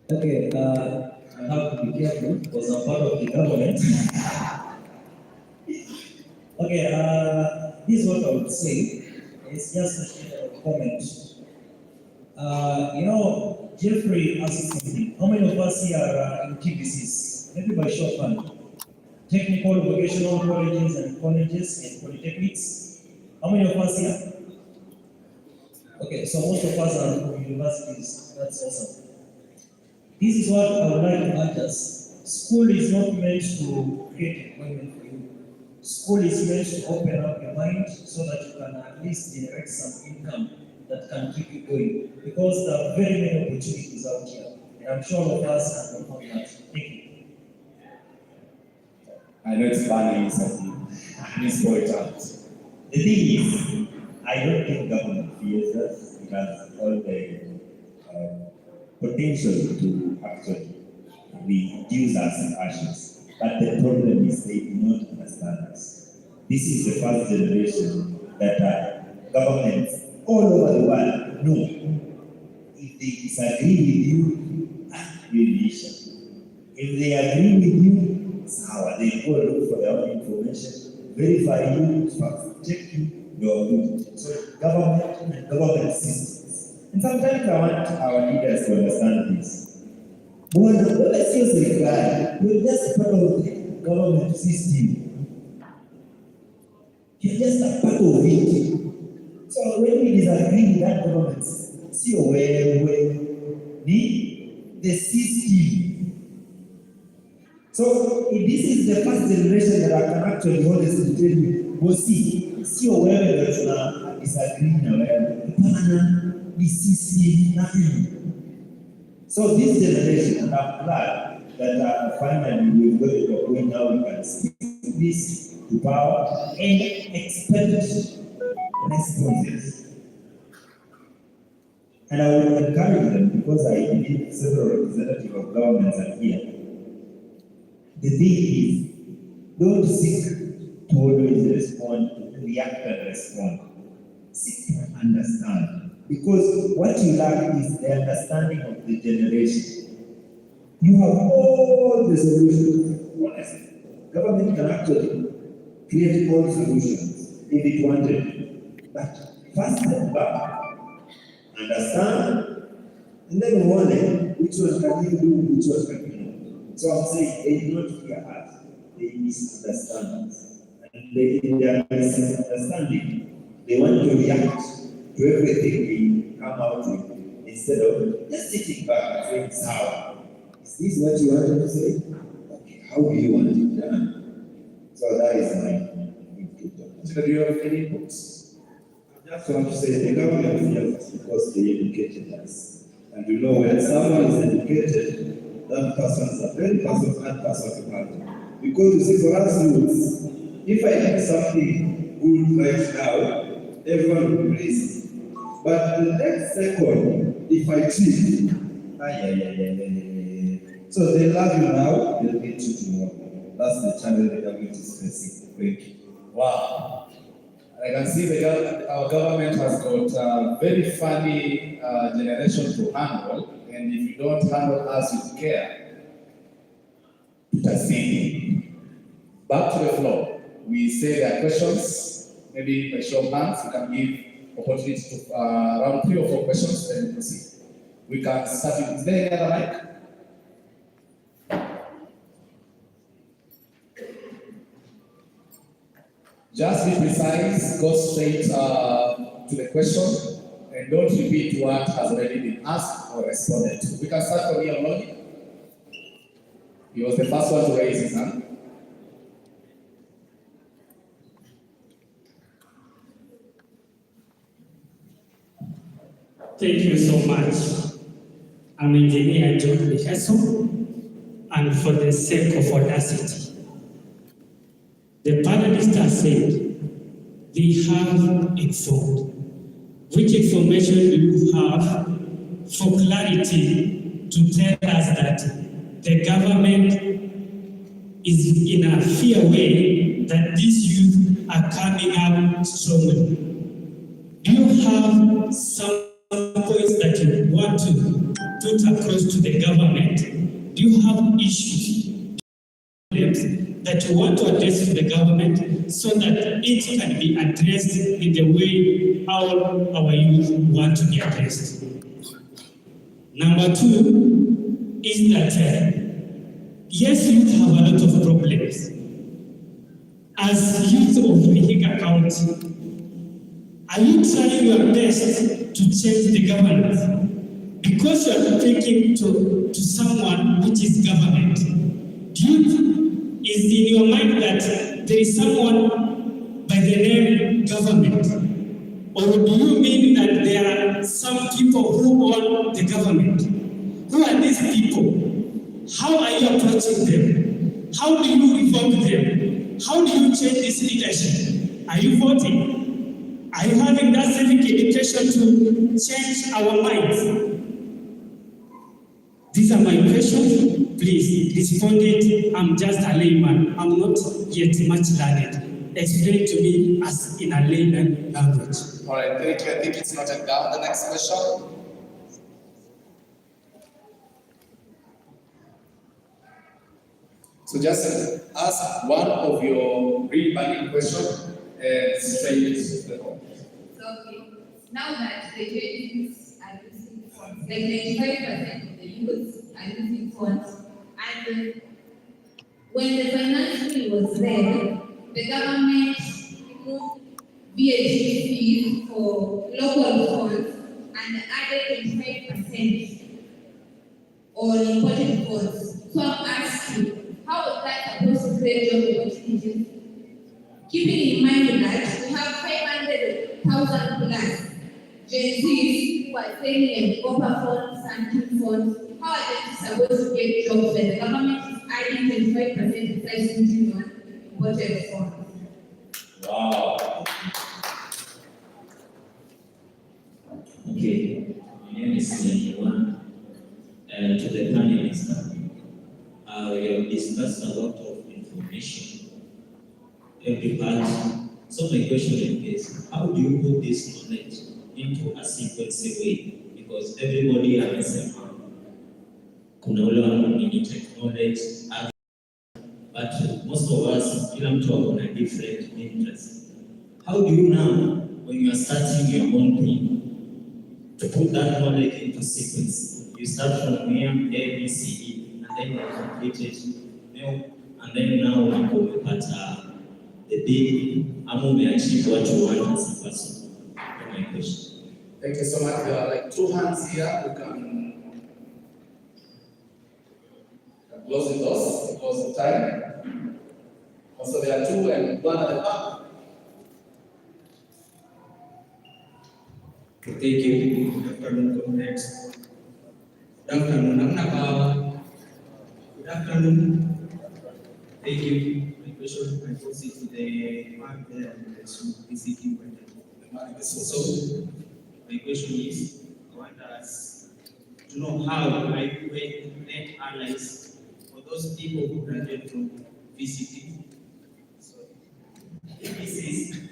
Okay, I have to be careful because I'm part of the government. Okay, this is what I would say. It's just a comment. Jeffrey asked something. How many of us here are in TVCs? Maybe by show of hand. Technical, vocational colleges and polytechnics. How many of us here? Okay, so most of us are from universities. That's awesome. This is what I would like to add us. School is not meant to create employment for you. School is meant to open up your mind so that you can at least generate some income that can keep you going. Because there are very many opportunities out here. And I'm sure all of us can confirm that. Thank you. I know it's funny, something. Please go it out. The thing is, I don't think government fears us. It has all the potential to actually reduce us in ashes. But the problem is they do not understand us. This is the first generation that governments all over the world know. If they disagree with you, you're issue. If they agree with you, sour. They go look for their own information, verify you, check you, you're good. So government and government systems. And sometimes I want our leaders to understand this. We're just part of the government system. You're just a part of it. So when we disagree with that government, see where the system. So if this is the first generation that I can actually honestly tell you, we'll see, sio wewe ndio tuna disagree na wewe. Hapana, this is nothing. So this generation, and I'm glad that finally we've got to a point now we can see this to power and expect responses. And I will encourage them because I believe several representatives of governments are here. The thing is, don't seek to always respond, react and respond. Seek to understand. Because what you lack is the understanding of the generation. You have all the solutions. Honestly, government can actually create all solutions if it wanted. But first step back, understand, and then wonder which one can you do, which one can you not. So I'm saying they do not hear us, they misunderstand us. And in their misunderstanding, they want to react to everything we come out with instead of just sitting back and saying, how? Is this what you wanted to say? Okay, how do you want it done? So that is my input. So do you have any books? I just want to say the government feels because they educated us. And you know when someone is educated, that person is a very person to handle. Because you see, for us youths, if I do something good right now, everyone will praise me. But the next second, if I cheat, so they love you now, they'll hate you tomorrow. That's the challenge the government is facing. Thank you. Wow. I can see our government has got a very funny generation to handle, and if you don't handle us with care, tutasini. Back to the floor. We say there are questions, maybe by show of hands, we can give opportunity to around 3 or 4 questions, then we proceed. We can start with, is there any other mic? Just be precise, go straight to the question, and don't repeat what has already been asked or responded to. We can start from here, Lord. He was the first one to raise his hand. Thank you so much. I'm Engineer John Biheso, and for the sake of audacity, the panelists have said they have informed. Which information do you have for clarity to tell us that the government is in a fair way that these youth are coming up strongly? Do you have some points that you want to put across to the government? Do you have issues that you want to address to the government so that it can be addressed in the way all our youth want to be addressed? Number 2 is that yes, youth have a lot of problems. As youth of Vihiga County, are you trying your best to change the government? Because you are thinking to someone which is government, is in your mind that there is someone by the name government? Or do you mean that there are some people who own the government? Who are these people? How are you approaching them? How do you revoke them? How do you change this leadership? Are you voting? Are you having that civic education to change our minds? These are my questions. Please respond it. I'm just a layman. I'm not yet much learned. Explain to me as in a layman language. All right, thank you. I think it's noted down. The next question. So just ask one of your really burning questions and straight to the point. Okay, now that the youths are using phones, like 95% of the youths are using phones, and when the finance bill was there, the government removed VAT fees for local phones and added 25% on imported phones. So I'm asking, how Keeping in mind that we have 500,000 plus Gen Zs who are training and copper phones and two phones, how are they supposed to get jobs when the government is adding 25% price duty on imported phones? Wow. Okay, my name is Yuan. To the Prime Minister, we have discussed a lot of information, every part. So my question is, how do you put this knowledge into a sequential way? Because everybody has kuna ule wanamiliki knowledge, but most of us, kila mtu ako na different interests. How do you now, when you are starting your own thing, to put that knowledge into sequence? You start from here, A, B, C, E, and then you complete it, and then now you go at the big, achieve what you want as a person. That's my question. Thank you so much. There are like two hands here. We can close with those because of time. Also, there are two and one at the back. Thank you. Good afternoon, comrades. Good afternoon, Amnaba. Good afternoon. Thank you. My question, I pose it to the man there and the visiting so my question is, I want us to know how I create allies for those people who graduate from visiting. So, this is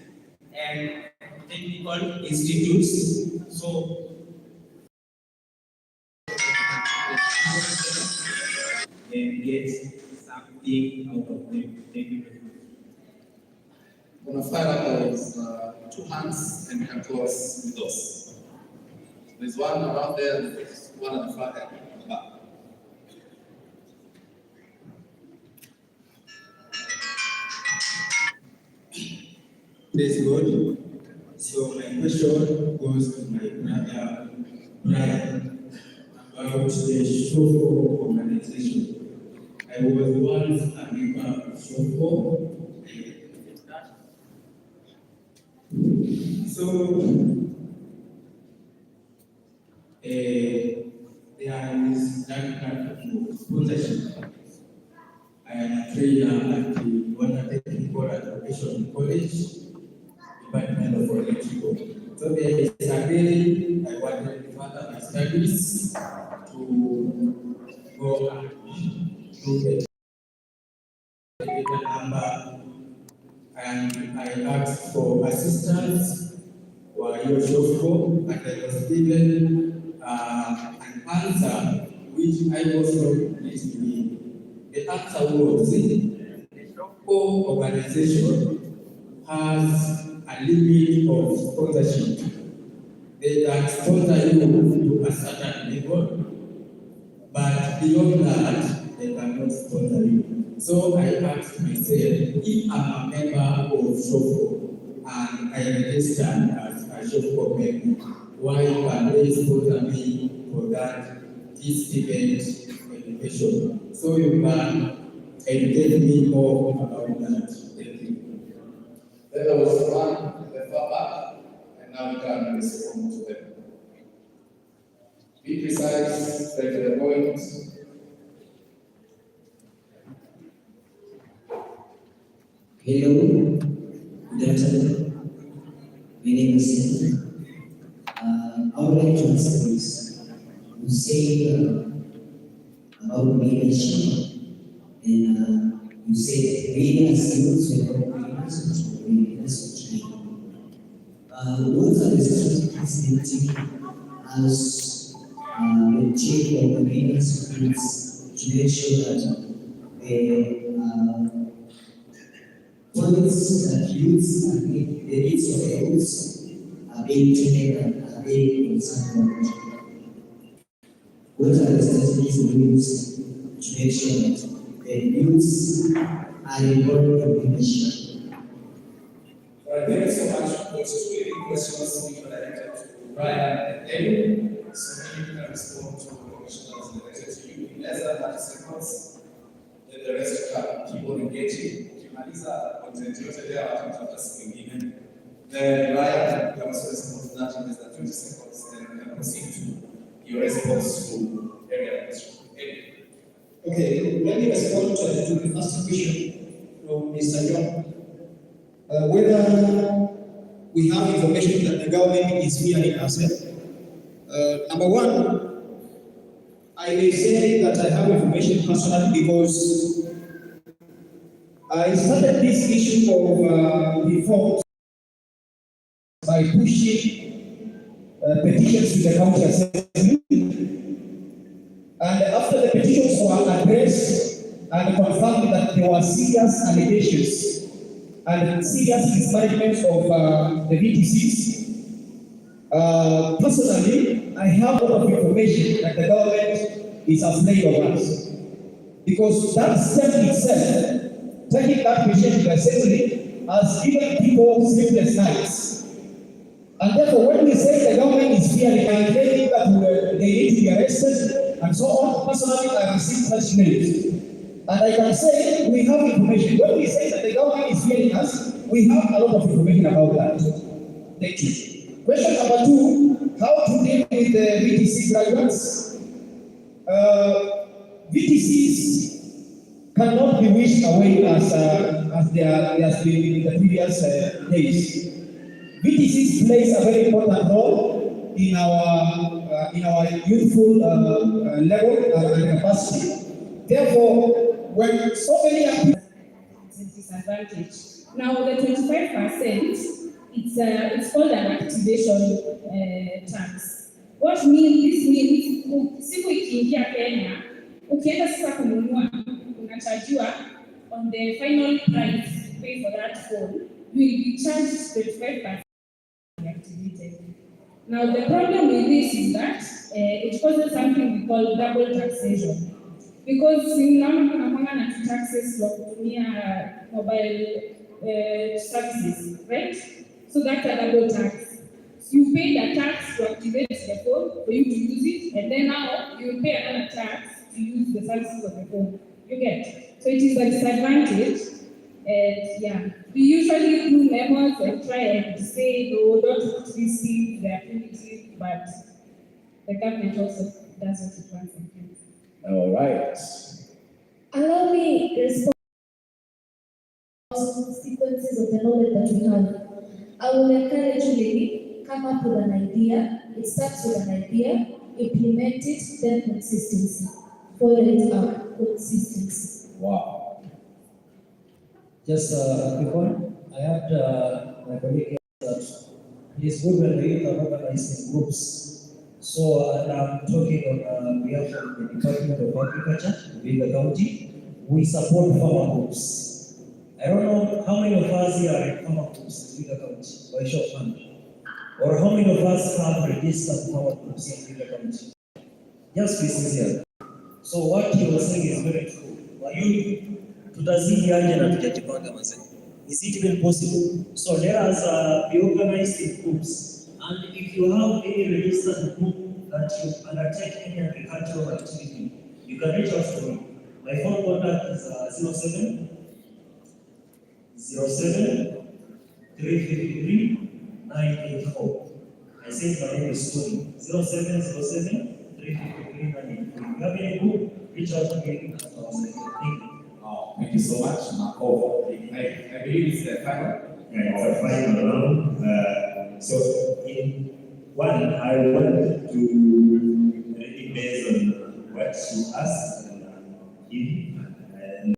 and technical institutes. So and get something out of them. Thank you very much. On the fire, there's two hands and we can close with those. There's one around there and there's one at the far end, at the back. Praise God. So my question goes to my brother Brian about the Shofo organization. I was once a member of Shofo. So there is that kind of sponsorship. I am a trainer at the one technical education college, Department of Electrical. So there is a day I wanted to further my studies to go and do the number, and I asked for assistance for your Shofo, and I was given an answer which I was not pleased with. The answer was the Shofo organization has a limit of sponsorship. They can sponsor you to a certain level, but beyond that, they cannot sponsor you. So I asked myself, if I'm a member of Shofo and I registered as a Shofo member, why can they sponsor me for that event education? So you can educate me more about that. Thank you. There was one at the far back, and now we can respond to them. Be precise, straight to the point. Hello, good afternoon. My name is Sam. I would like to ask this. You say about leadership, and you say leaders use leaders leaders. What are the strategies they take as the chief of the leaders to make sure that the points that youths the needs of the youths are being taken and are being concerned about? What are the strategies we use to make sure that the youths are involved in leadership? Thank you so much. Those two leading questions which were directed to Brian and David. So maybe you can respond to the question that was directed to you in less than 30 seconds. Then the rest can keep on engaging. If you ukimaliza content yote leo hata siku nyingine, then Ryan, you are also responsible for that in less than 20 seconds, then you can proceed to your response to area question. Okay, let me respond to the first question from Mr. John. Whether we have information that the government is fearing us. Number one, I may say that I have information personally because I started this issue of reforms by pushing petitions to the county assembly. And after the petitions were addressed and confirmed that there were serious allegations and serious mismanagement of the VTCs, personally, I have a lot of information that the government is afraid of us. Because that step itself, taking that petition to the assembly, has given people sleepless nights. And therefore, when we say the government is fearing and claiming that they need to be arrested and so on, personally, I received such mails. And I can say we have information. When we say that the government is fearing us, we have a lot of information about that. Thank you. Question number two, how to deal with the VTC graduates? VTCs cannot be wished away as they have been in the previous days. VTCs plays a very important role in our youthful level and capacity. Therefore, when so many disadvantage. Now the 25%, it's called an activation tax. What this means, siku ikiingia Kenya, ukienda sasa kununua, unachajiwa on the final price, pay for that phone, you will be charged 25% activated. Now the problem with this is that it causes something we call double taxation. Because kuna taxes for kutumia mobile services, right? So that's a double tax. So you pay the tax to activate the phone for you to use it, and then now you pay another tax to use the services of the phone. You get? So it is a disadvantage. And yeah, we usually do memos and try and say, no, don't put this in, they are primitive, but the government also does what it wants sometimes. All right. Allow me respond sequences of the knowledge that we have. I will encourage you, lady, come up with an idea. It starts with an idea, implement it, then consistency. Follow it up, consistency. Wow. Just a quick one. I had my colleague that it is good when the youth are organized in groups. So I'm talking on behalf of the Department of Agriculture within the county. We support farmer groups. I don't know how many of us here are in farmer groups in the county by show of hand, or how many of us have registered farmer groups in the county. Just be sincere. So what you are saying is very true. Tutazidi aje na tujajipanga mazee. Is it even possible? So let us be organized in groups. And if you have any registered group that you undertake any agricultural activity, you can reach out to me. My phone contact is 07 353 984. I said my name is Tony. 0707 353 984. If you have any group, reach out to me at our site. Thank you. Thank you so much, Marco. I believe it's the final. Yeah, it's a final round. So, in one, I want to based on what you asked and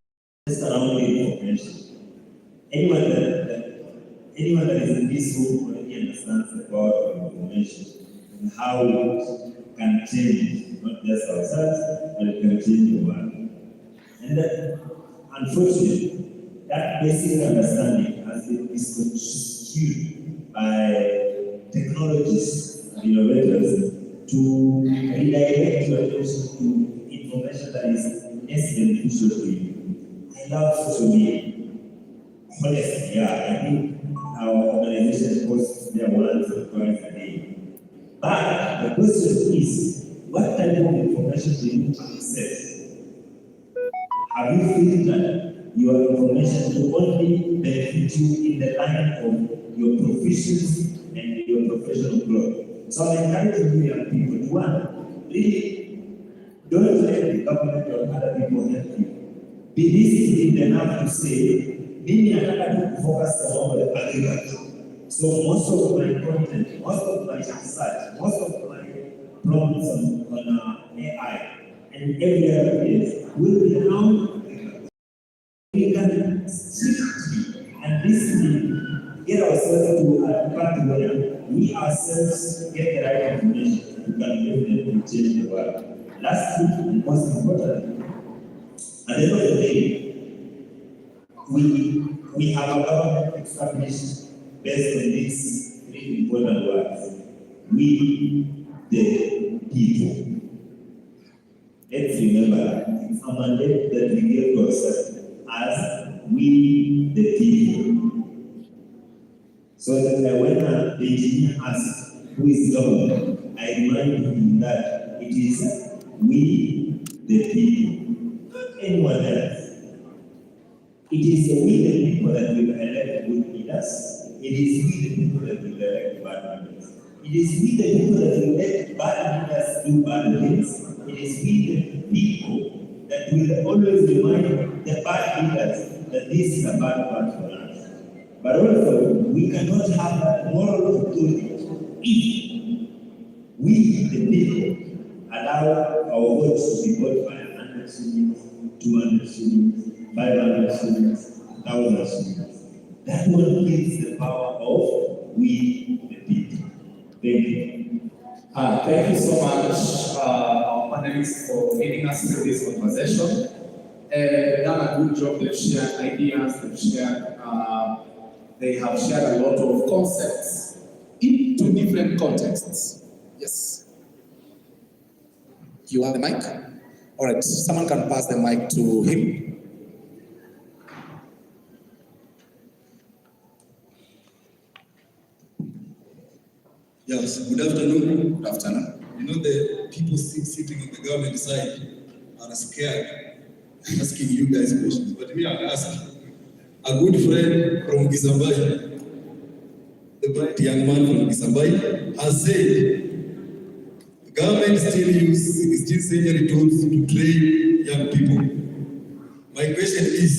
just around the information. Anyone that is in this room already understands the power of information and how it can change not just ourselves, but it can change the world. And unfortunately, that basic understanding has been misconstrued by technologists and innovators to redirect your attention to information that is less beneficial to you. I love social media. Honestly, yeah, I think our organization posts their once or twice a day. But the question is, what type of information do you access? Have you filtered your information to only benefit you in the line of your proficiency and your professional growth. So I'm encouraging you young people to one, really don't let the government or other people help you. Be disciplined enough to say, mimi nataka tu focus on mambo ya agriculture. So most of my content, most of my research, most of my problems on AI and every other place will be around agriculture. We can strictly and discipline get ourselves to a part where we ourselves get the right information to can definitely change the world. Lastly, and most important, at the end of the day, we have a government established based on these three important words. We, the people. Let's remember, it's a mandate that we gave to ourselves as we, the people. So that when the engineer asks who is government, I remind him that it is we, the people, not anyone else. It is we, the people, that will elect good leaders. It is we, the people, that will elect bad leaders. It is we, the people, that will let bad leaders do bad things. It is we, the people, that will always remind the bad leaders that this is a bad part for us. But also, we cannot have that moral authority if we, the people, allow our votes to be bought by 100 shillings, 200 shillings, 500 shillings, 1,000 shillings. That one gives the power of we, the people. Thank you. Thank you so much, our panelists, for leading us through this conversation. They've done a good job. They've shared ideas. They have shared a lot of concepts into different contexts. Yes. You have the mic? All right. Someone can pass the mic to him. Yes, good afternoon. Good afternoon. You know, the people sitting on the government side are scared asking you guys questions. But me, I'll ask. A good friend from Gisambai, the bright young man from Gisambai, has said the government still uses 16th century tools to train young people. My question is,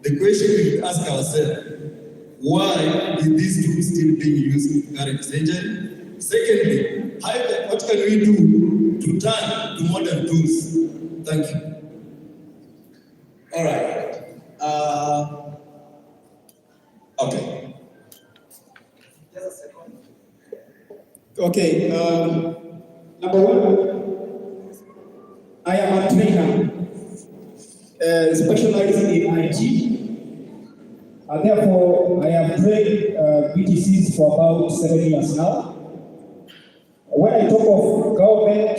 the question we ask ourselves, why is these tools still being used in the current century? Secondly, what can we do to turn to modern tools? Thank you. All right. Okay. Just a second. Okay. Number one, I am a trainer specializing in IT. Therefore, I have trained BTCs for about 7 years now. When I talk of government,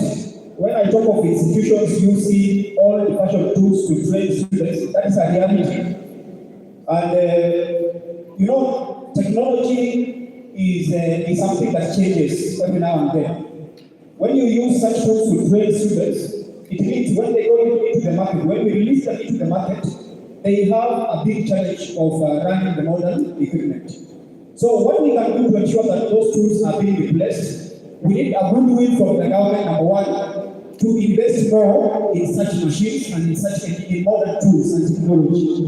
when I talk of institutions using all the fashion tools to train students, that is a reality. And you know, technology is something that changes every now and then. When you use such tools to train students, it means when they go into the market, when we release them into the market, they have a big challenge of running the modern equipment. So what we can do to ensure that those tools are being replaced, we need a goodwill from the government, number one, to invest more in such machines and in modern tools and technology.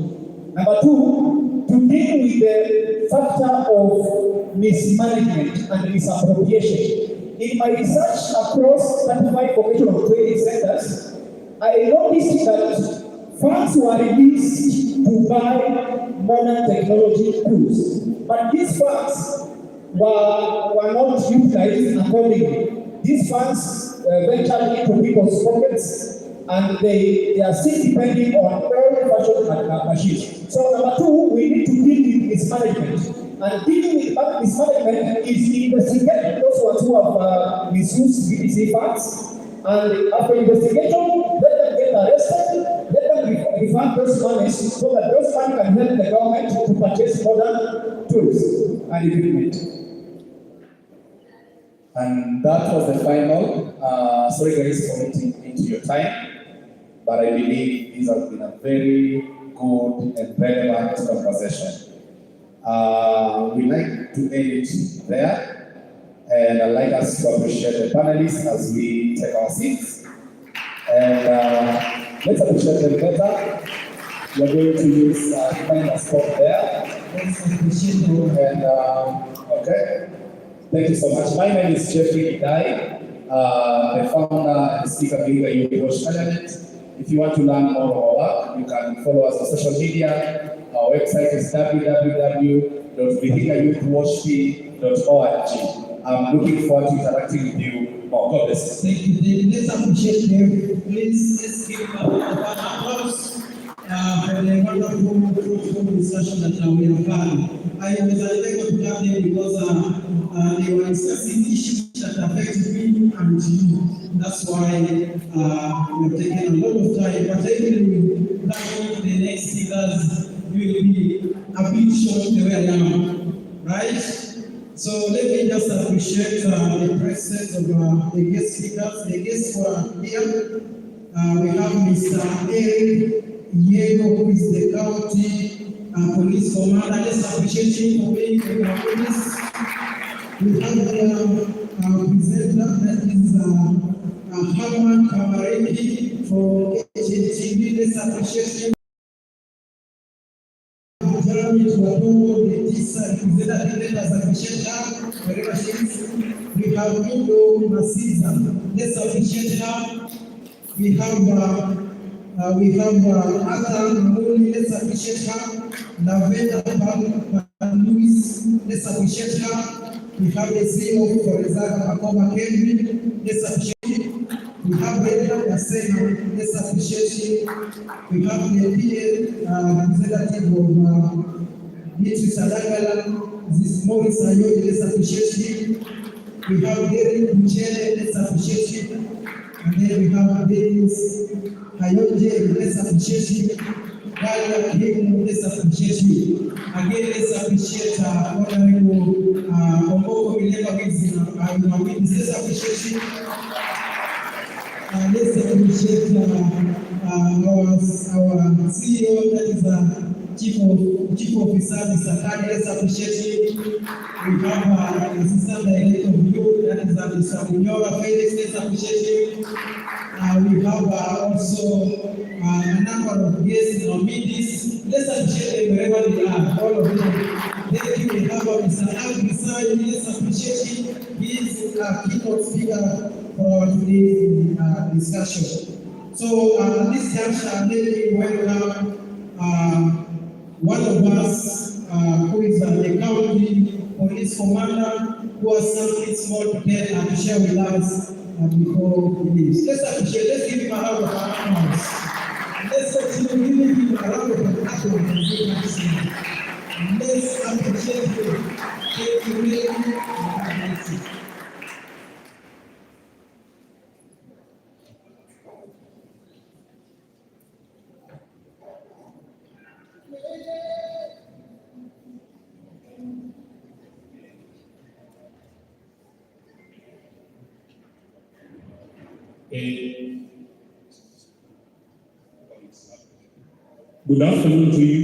Number two, to deal with the factor of mismanagement and misappropriation. In my research across 35 vocational training centers, I noticed that funds were released to buy modern technology tools, but these funds were not utilized accordingly. These funds ventured into people's pockets, and they are still depending on old-fashioned machines. So number two, we need to deal with mismanagement. And dealing with mismanagement is investigating those ones who have misused BTC funds, and after investigation, let them get arrested, let them refund those monies so that those funds can help the government to purchase modern tools and equipment. And that was the final. Sorry guys for eating into your time, but I believe this has been a very good and relevant conversation. We like to end it there, and I'd like us to appreciate the panelists as we take our seats. And let's appreciate them better. We're going to use find a spot there. And okay, thank you so much. My name is Jeffrey Idai, the founder and speaker of the Youth Watch Parliament. If you want to learn more about our work, you can follow us on social media. Our website is www.vihiga.youthwatch.org. I'm looking forward to interacting with you more. God bless you. Thank you, David. Let's appreciate them. Please, let's give a applause for the wonderful, fruitful discussion that we have had. I was unable to have them because they were discussing issues that affect me and you. That's why we have taken a lot of time. But I will now the next speakers will be a bit short the way I am, right? So let me just appreciate the presence of the guest speakers. The guests who are here. We have Mr. Eric Yego, who is the county police commander. Let's appreciate him for being in our police. We have the presenter, that is Herman Kamareki for HTV. Let's appreciate him. Jeremy Tuatongo, the TISA representative, let's appreciate her wherever she is. We have Indo Masiza. Let's appreciate her. We have Ata Muli, let's appreciate her. Lavenda Luis, let's appreciate her. We have the CEO for Rezaga Makoma Kevin, let's appreciate him. We have Brenda Yasena, let's appreciate him. We have the PA representative of Mitri Sadagala, this Morris Ayodi, let's appreciate him. We have Derek Michele, let's appreciate him. And then we have Dennis Hayonje, let's appreciate him. Galia Kim, let's appreciate you. Again, let's appreciate Honorable Omboko Mileva Wizina. Let's appreciate you. Let's appreciate our CEO, that is Chief Officer, Mr. Kari. Let's appreciate him. We have Assistant Director of Youth, that is Mr. Munyora Felix. Let's appreciate him. We have also a number of guests in our meetings. Let's appreciate them wherever they are, all of them. Then we have Mr. Agri. Let's appreciate him. He is a keynote speaker for today's discussion. So at this juncture, let me welcome one of us who is the county police commander, who has something small to tell and to share with us before we leave. Let's appreciate, let's give him a round of applause. Let's continue giving him a round of applause. Let's appreciate him. Thank you, really. Good afternoon to you.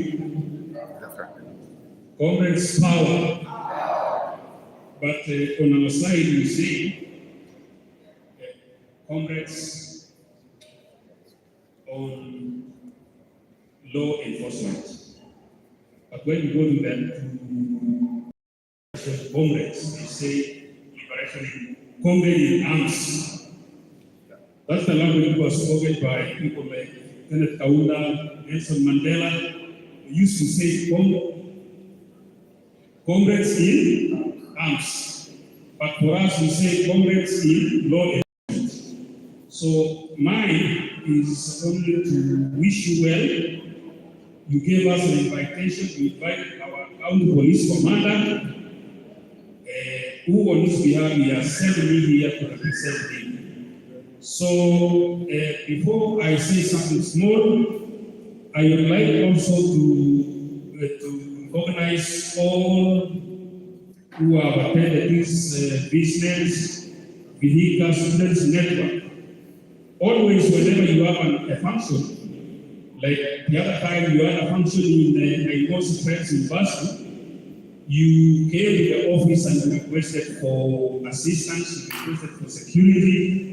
Comrades power. But on our side, we say comrades on law enforcement. But when you go to them, comrades, they say liberation, comrade in arms. That's the language that was spoken by people like Kenneth Kaunda, Nelson Mandela. They used to say comrades in arms. But for us, we say comrades in law enforcement. So mine is only to wish you well. You gave us an invitation to invite our county police commander, who on his behalf he has sent me here to represent him. So before I say something small, I would like also to recognize all who have attended this business vihiga students network. Always, whenever you have a function, Like the other time you had a function in Nairobi Friends University, you came to the office and requested for assistance, you requested for security.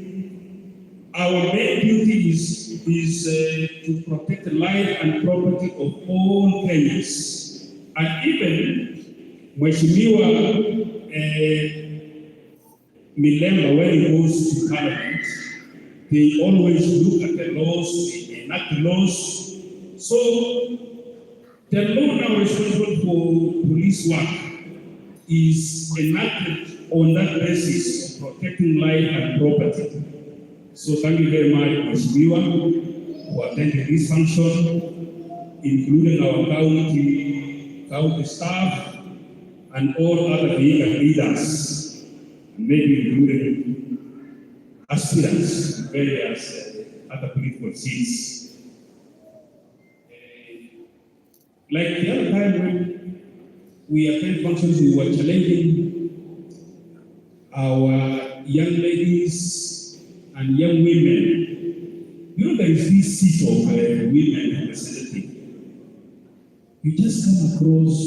Our main duty is to protect the life and property of all Kenyans. And even Mheshimiwa Milemba, when he goes to Parliament, they always look at the laws, they enact the laws. So the law now responsible for police work is enacted on that basis of protecting life and property. So thank you very much, Mheshimiwa, who attended this function, including our county staff and all other vihiga leaders, maybe including aspirants to various other political seats. Like the other time when we attend functions, we were challenging our young ladies and young women. You know, there is this seat of women representative. You just come across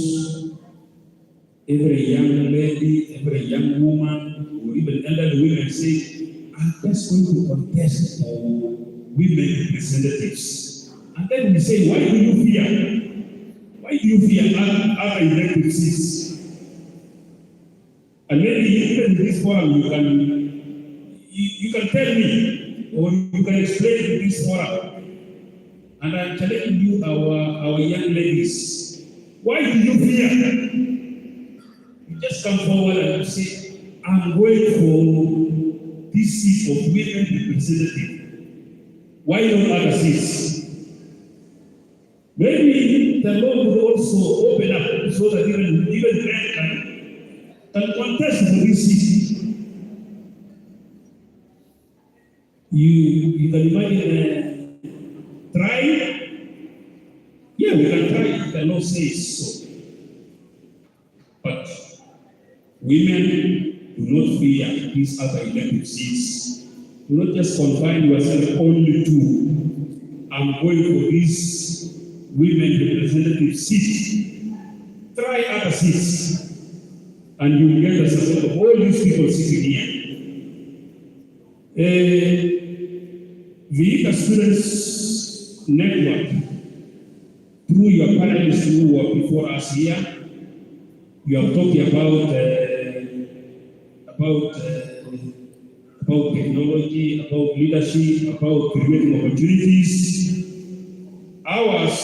every young lady, every young woman, or even elderly women say, I'm just going to contest for women representatives. And then we say, why do you fear? Why do you fear other elected seats? And maybe even in this forum you can tell me, or you can explain in this forum. And I'm telling you, our young ladies, why do you fear? You just come forward and say, I'm going for this seat of women representative. Why not other seats? Maybe the Lord will also open up so that even men can contest for this seat. You can imagine try? Yeah, we can try. The law says so. But women do not fear these other elective seats. Do not just confine yourself only to, I'm going for this women representative seat. Try other seats, and you will get the support of all these people sitting here. The Students Network, through your panelists who were before us here, you are talking about technology, about leadership, about creating opportunities. Ours,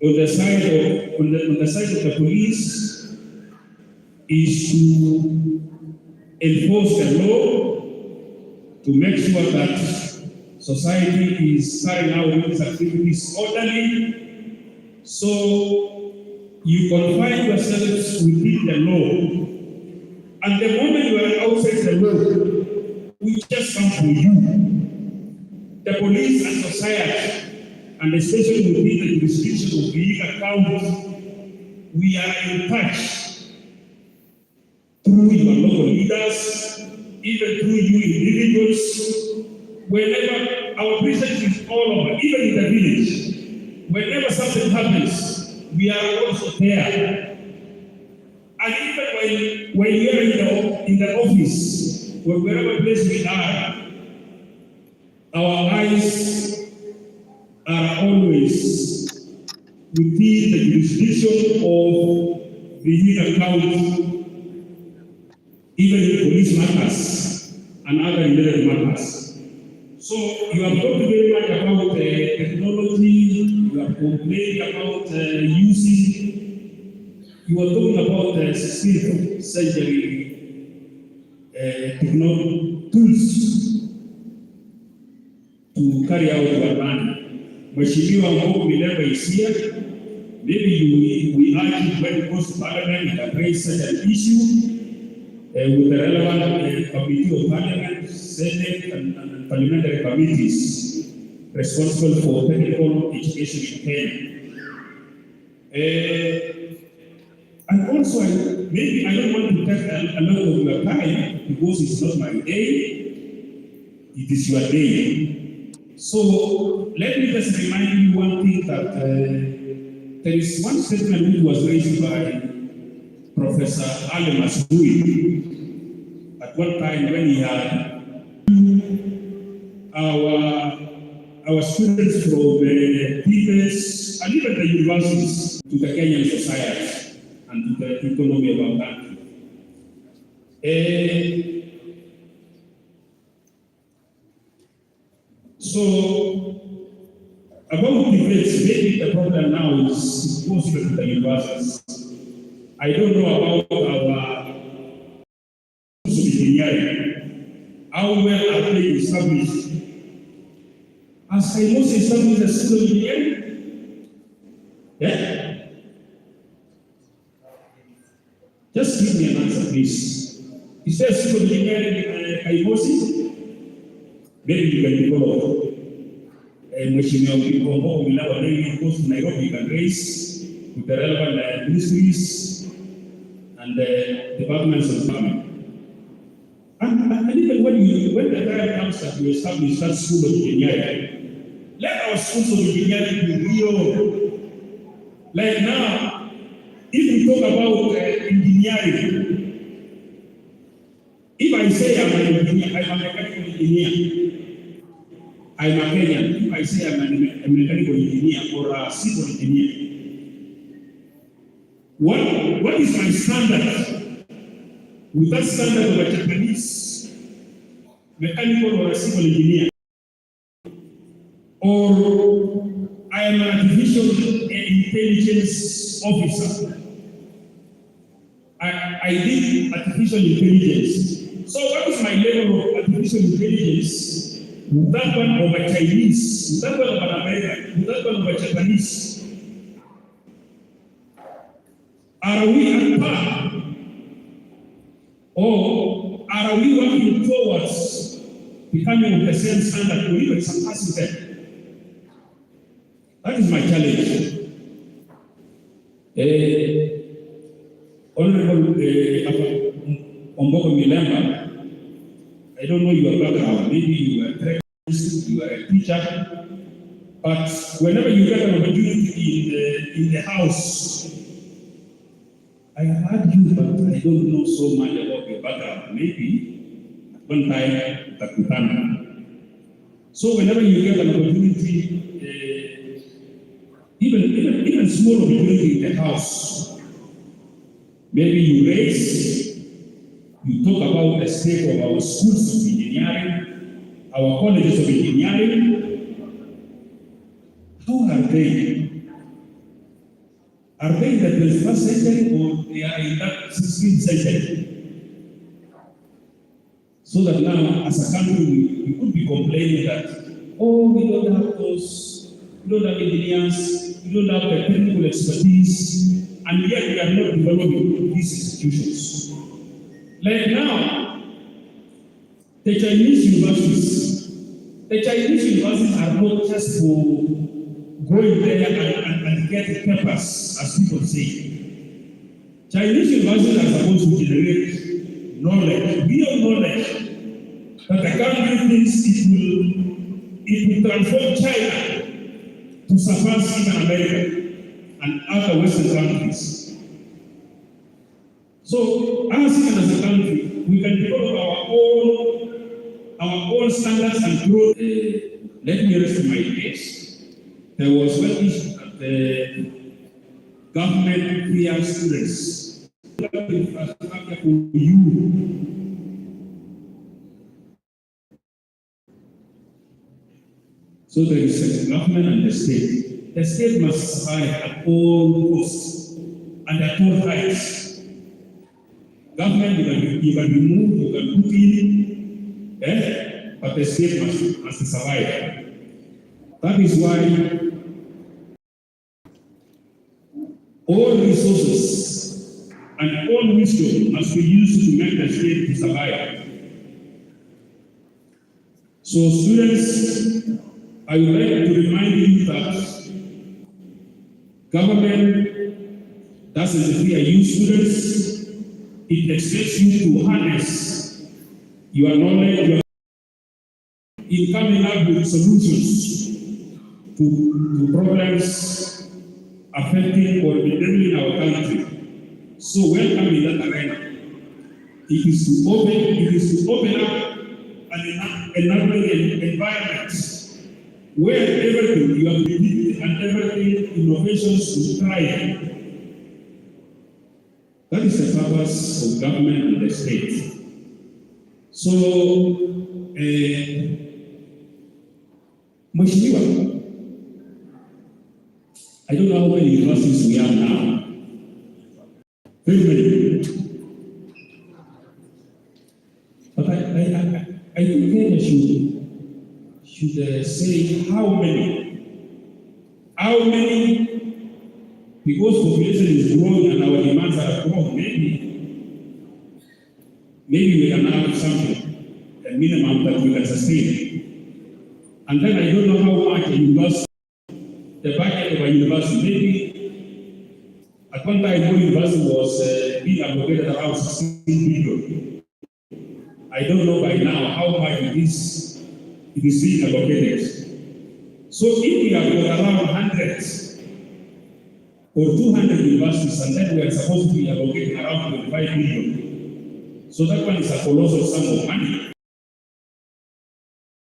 on the side of the police, is to enforce the law, to make sure that society is carrying out these activities orderly. So you confine yourselves within the law. And the moment you are outside the law, we just come for you. The police and society, and especially within the jurisdiction of Vihiga County, we are in touch through your local leaders, even through you individuals. Whenever our presence is all over, even in the village, whenever something happens, we are also there. And even when we are in the office, or wherever place we are, our eyes are always within the jurisdiction of the Vihiga County, even in police matters and other related matters. So you have talked very much about technology, you have complained about using. You are talking about the 16th century technology tools to carry out your plan. Mheshimiwa Mbogo Milemba is here. Maybe we argue when it goes to Parliament, we can raise such an issue with the relevant committee of Parliament, Senate, and parliamentary committees responsible for technical education in Kenya. And also, maybe I don't want to take a lot of your time because it's not my day, it is your day. So let me just remind you one thing that there is one statement which was raised by Professor Ali Masui at one time when he had our students from the PBS and even the universities to the Kenyan society and to the economy of our country. So, about debates, maybe the problem now is mostly to the universities. I don't know about our engineering. How well are they established? As I most established a school of engineering? Yeah? Just give me an answer, please. Is there a school of engineering in Kaimosi? Maybe you can develop. Mheshimiwa Mkombo will have a very close to Nairobi, you can raise with the relevant ministries and departments of government. And even when the time comes that we establish that school of engineering, let our schools of engineering be real. Like now, if we talk about engineering, if I say I'm an engineer, I'm a mechanical engineer, I'm a Kenyan. If I say I'm a mechanical engineer or a civil engineer, what is my standard? With that standard of a Japanese mechanical or a civil engineer, or I am an artificial intelligence officer. I did artificial intelligence. So what is my level of artificial intelligence? With that one of a Chinese, with that one of an American, with that one of a Japanese. Are we at par? Or are we working towards becoming of the same standard or even surpassing them? That is my challenge. Honorable Omboko Milemba, I don't know your background. Maybe you were a therapist, you were a teacher, but whenever you get an opportunity in the house, I have heard you, but I don't know so much about your background. Maybe at one time, Takutana. So whenever you get an opportunity, even small opportunity in the house, maybe you raise. You talk about the state of our schools of engineering, our colleges of engineering. How are they? Are they in the 21st century or they are in that 16th century? So that now, as a country, we could be complaining that, oh, we don't have those, we don't have engineers, we don't have the technical expertise, and yet we are not developing these institutions. Like now, the Chinese universities are not just for going there and get papers, as people say. Chinese universities are supposed to generate knowledge, real knowledge, that the country thinks it will transform China to surpass even America and other Western countries. So, as a country, we can develop our own standards and growth. Let me rest my case. There was one issue that the government fear students. For you. So there is a government and the state. The state must survive at all costs and at all heights. Government, you can remove, you can put in, but the state must survive. That is why all resources and all wisdom must be used to make the state to survive. So students, I would like to remind you that government doesn't fear you students. It expects you to harness your knowledge, in coming up with solutions to problems affecting or enabling our country. So welcome in that arena. It is to open up an enabling environment where everything you have believed and everything innovations will thrive. That is the purpose of government and the state. So, Mheshimiwa, I don't know how many universities we have now. Very many. But I think Kenya should say how many. How many? Because population is growing and our demands are growing. Maybe we can have something, a minimum that we can sustain. And then I don't know how much a university, the budget of a university, maybe at one time one university was being allocated around 16 billion. I don't know by now how much it is being allocated. So if we have got around 100 or 200 universities and then we are supposed to be allocating around 25 billion, so that one is a colossal sum of money.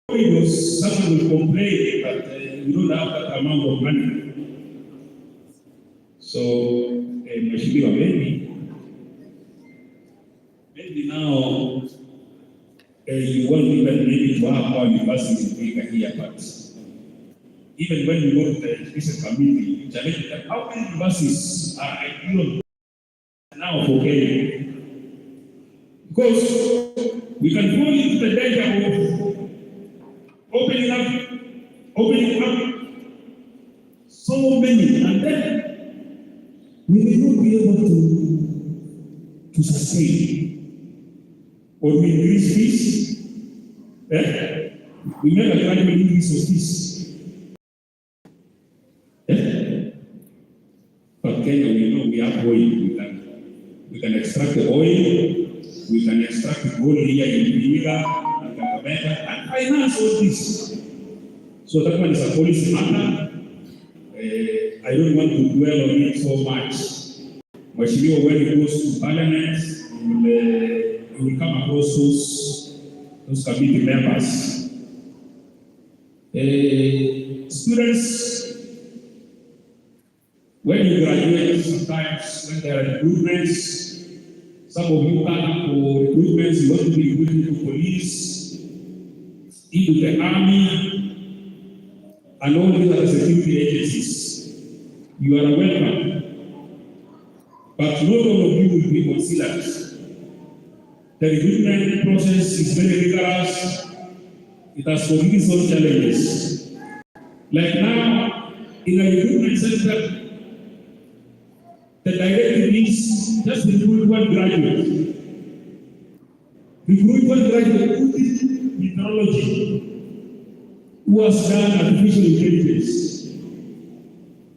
Because someone will complain that we don't have that amount of money. So, Mheshimiwa, maybe now you want even maybe to have more universities in here, but even when we go to the education committee, you challenge that how many universities are ideal now for Kenya? Because we can fall into the danger of opening up so many, and then we may not be able to sustain or we increase fees. We make a gradual increase of fees. But Kenya, we know we have oil. We can extract the oil. We can extract the gold here in vihiga and Kakamega and finance all this. So that one is a policy matter. I don't want to dwell on it so much. Mheshimiwa, when it goes to parliament, you will come across those committee members. Students, when you graduate, sometimes when there are recruitments, some of you come up for recruitments, you want to be recruited to police, into the army, and all these other security agencies. You are welcome. But not all of you will be considered. The recruitment process is very rigorous. It has got its own challenges. Like now, in a recruitment center, the directive is just recruit one graduate. Recruit one graduate who did meteorology, who has done artificial intelligence,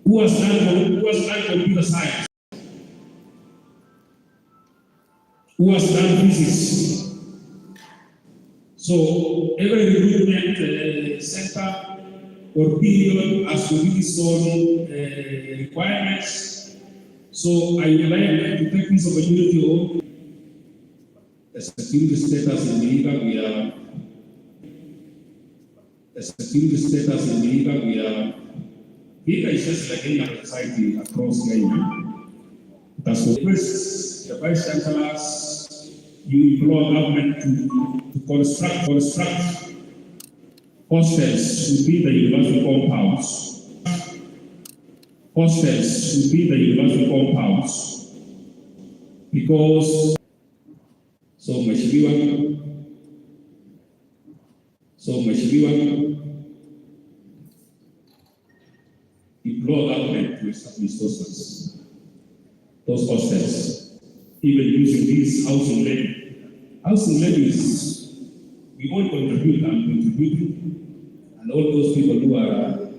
who has done computer science, who has done physics. So every recruitment center or period has to meet its own requirements. So I would like to take this opportunity of the security status in vihiga. Vihiga is just like any other society across Kenya. That's the first, the vice chancellors, you implore government to construct hostels within the university compounds. Hostels within the university compounds. Because, so Mheshimiwa, implore government to establish those hostels, even using these housing levy. Housing levies, we all contribute and contributing, and all those people who are,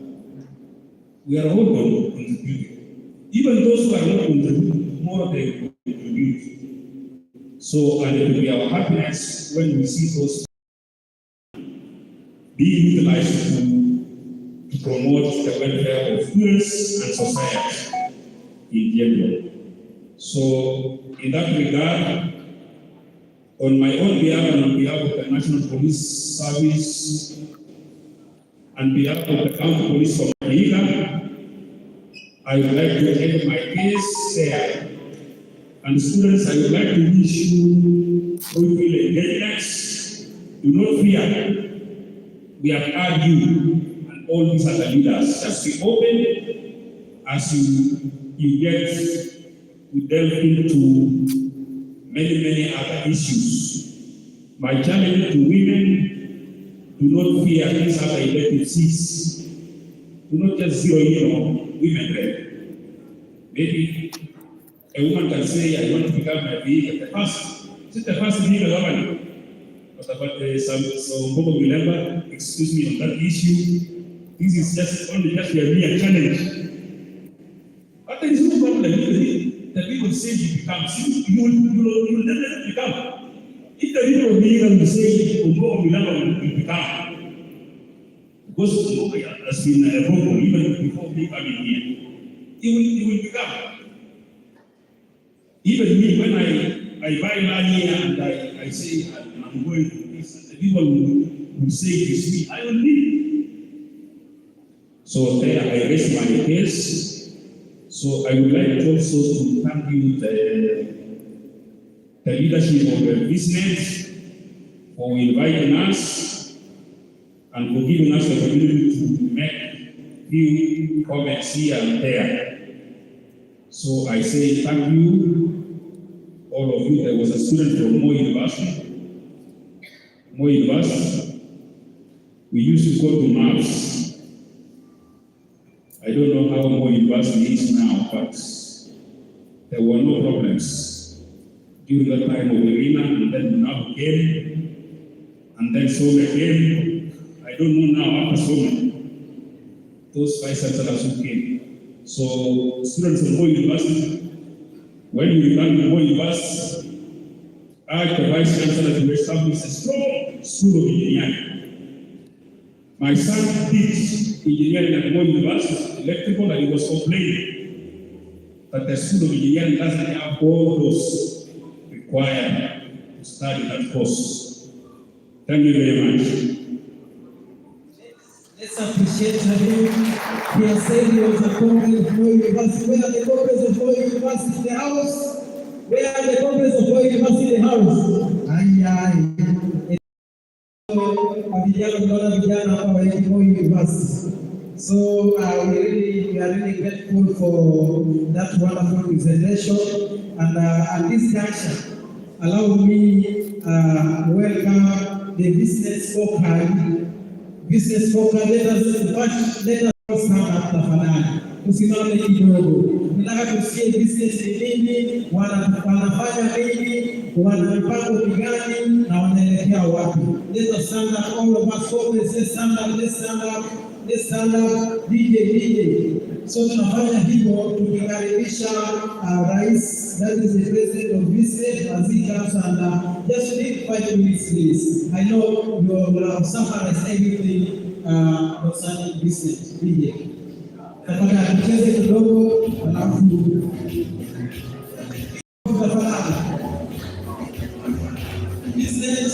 we are all contributing. Even those who are not contributing, more they contribute. So, and it will be our happiness when we see those being utilized to promote the welfare of students and society in general. So, in that regard, on my own behalf and on behalf of the National Police Service, and behalf of the County Police of vihiga, I would like to end my case there. And students, I would like to wish you fruitful engagements. Do not fear. We have heard you and all these other leaders. Just be open as you get to delve into many other issues. My challenge to women, do not fear these other elective seats. Do not just zero in on women rep. Maybe a woman can say, I want to become a vihiga. The first vihiga governor. But about some people will never excuse me on that issue. This is just only just a mere challenge. But there is no problem. The people say you become, you will never become. If the people of vihiga will say, will never become. Because Umbogo has been a vocal even before me coming here. He will become. Even me, when I buy land here and I say I'm going to this, the people will say this me, I will leave. So there I raise my case. So I would like also to thank you, the leadership of the business, for inviting us and for giving us the opportunity to make few comments here and there. So I say thank you, all of you. There was a student from Moi University. We used to go to maths. I don't know how Moi University is now, but there were no problems during that time of Irina, and then now came, and then Soma came. I don't know now after Soma, those vice chancellors who came. So students of Moi University, when we began the Moi University, I asked the vice chancellor to establish a strong school of engineering. My son did engineering at Moi University, electrical, and he was complaining that the school of engineering doesn't have all those required to study that course. Thank you very much. Let's appreciate him. He has said he was a comrade of Moi University. Where are the comrades of Moi University in the house? Where are the comrades of Moi University in the house? Vijana hapa wa Moi University. So we are really grateful for that wonderful presentation, and this junction allow me welcome the business focal. Business focal, let us stand up tafadhali. Usimame kidogo. Nataka tusikie business ni nini, wanafanya nini, wana mpango gani na wanaelekea wapi. Let us stand up, all of us, let's stand up, let's stand up, let's stand up, DJ. So tunafanya hivyo tukikaribisha rais, that is the president of business, as he comes, and just take 5 minutes please. I know you will summarize everything concerning business. DJ. Tafadhali tucheze kidogo alafu tafadhali. Business.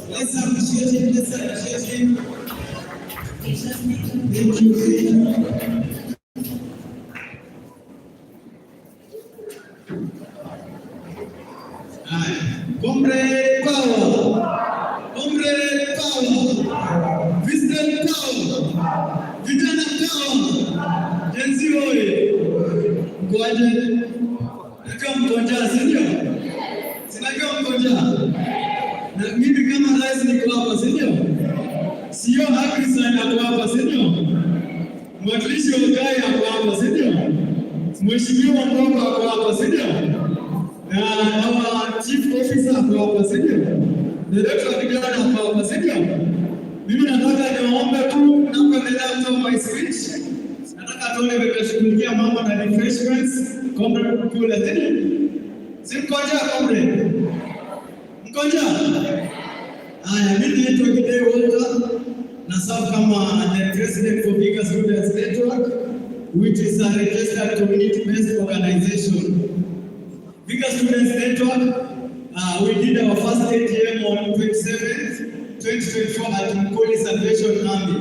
Let's appreciate him. Thank you. Comrade power, Vision power, vijana power, jenzi oye, ngoaje, nakiwa mkonja, sindio? Sinakiwa mkonja, na mimi kama rais niko hapa, sindio? Sio Akrisan ako hapa, sindio? Mwakilishi wa Ugai ako hapa, sindio? Mheshimiwa Mbongo ako hapa, sindio? Our chief officer hapa, sindio? Director wa vijana hapa, sindio? Mimi nataka niwaombe tu na kuendelea kutoa my speech. Nataka tuone vitashughulikia mambo na refreshments. Comrade kule tena. Si mkonja comrade. Mkonja. Haya, mimi naitwa Gidei Walter na serve kama the president for Vihiga Students Network, which is a registered community-based organization. Vihiga Students Network, we did our first AGM on 27th, 2024 at Mkoli Salvation Army,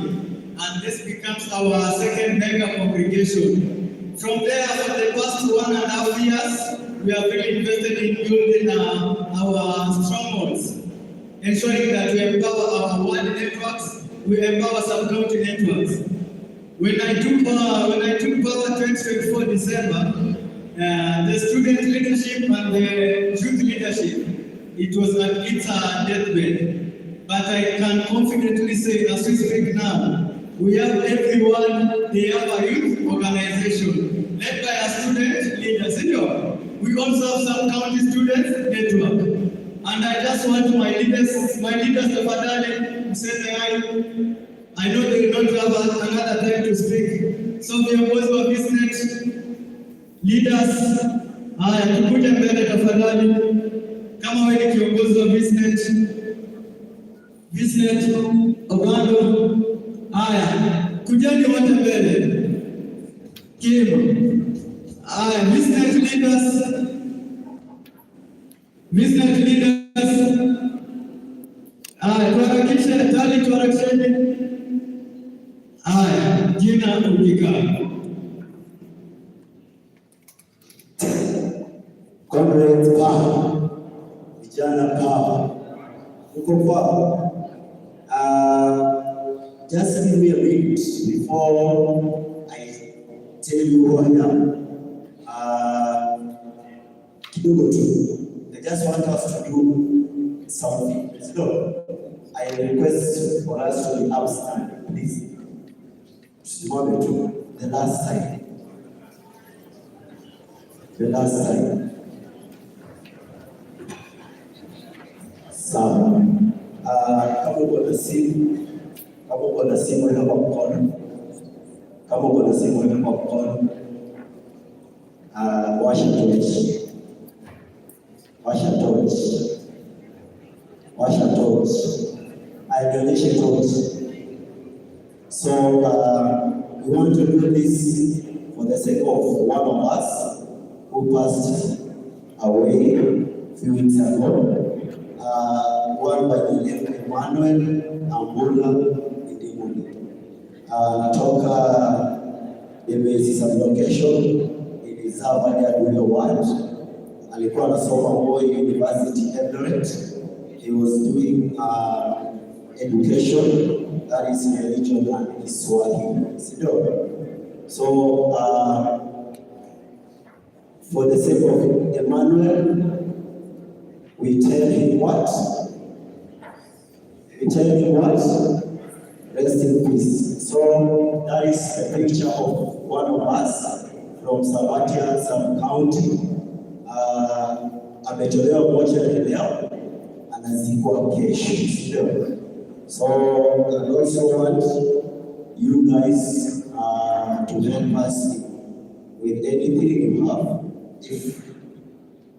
and this becomes our second mega congregation. From there, for the past 1.5 years, we have really invested in building our strongholds, ensuring that we empower our ward networks, we empower sub-county networks. When I took power 2024 December, the student leadership and the youth leadership, it was at its deathbed. But I can confidently say, as we speak now, we have everyone, they have a youth organization led by a student leaders. We also have some county students network. And I just want my leaders tafadhali mseme I know they will not have another time to speak. So viongozi wa business leaders, haya tukuje mbele tafadhali. Kama wewe ni kiongozi wa business Ogando, haya kujeni wote mbele. Kim, haya business leaders, haya tuharakisheni. Haya, jina Ujika. Comrades power, vijana power, uko power. Just give me a minute before I tell you who I am. Kidogo tu. I just want us to do something. So, I request for us to be upstand, please. The last time. Sawa. Kama uko na simu, weka kwa mkono. Kama uko na simu, weka kwa mkono. Washa torch. Nionyeshe torch. So we want to do this for the sake of one of us who passed away a few weeks ago. One by the name of Emmanuel Ambula Idimuni. Natoka EGESA location in Zavadi Aduyo Ward. Alikuwa anasoma Moi University Eldoret. He was doing education, that is religion and Swahili. So, for the sake of Emmanuel, we tell him what? Rest in peace. So, that is a picture of one of us from Sabatia, sub-county. Ametolewa moja leo, anazikwa kesho. So, I also want you guys to help us with anything you have. If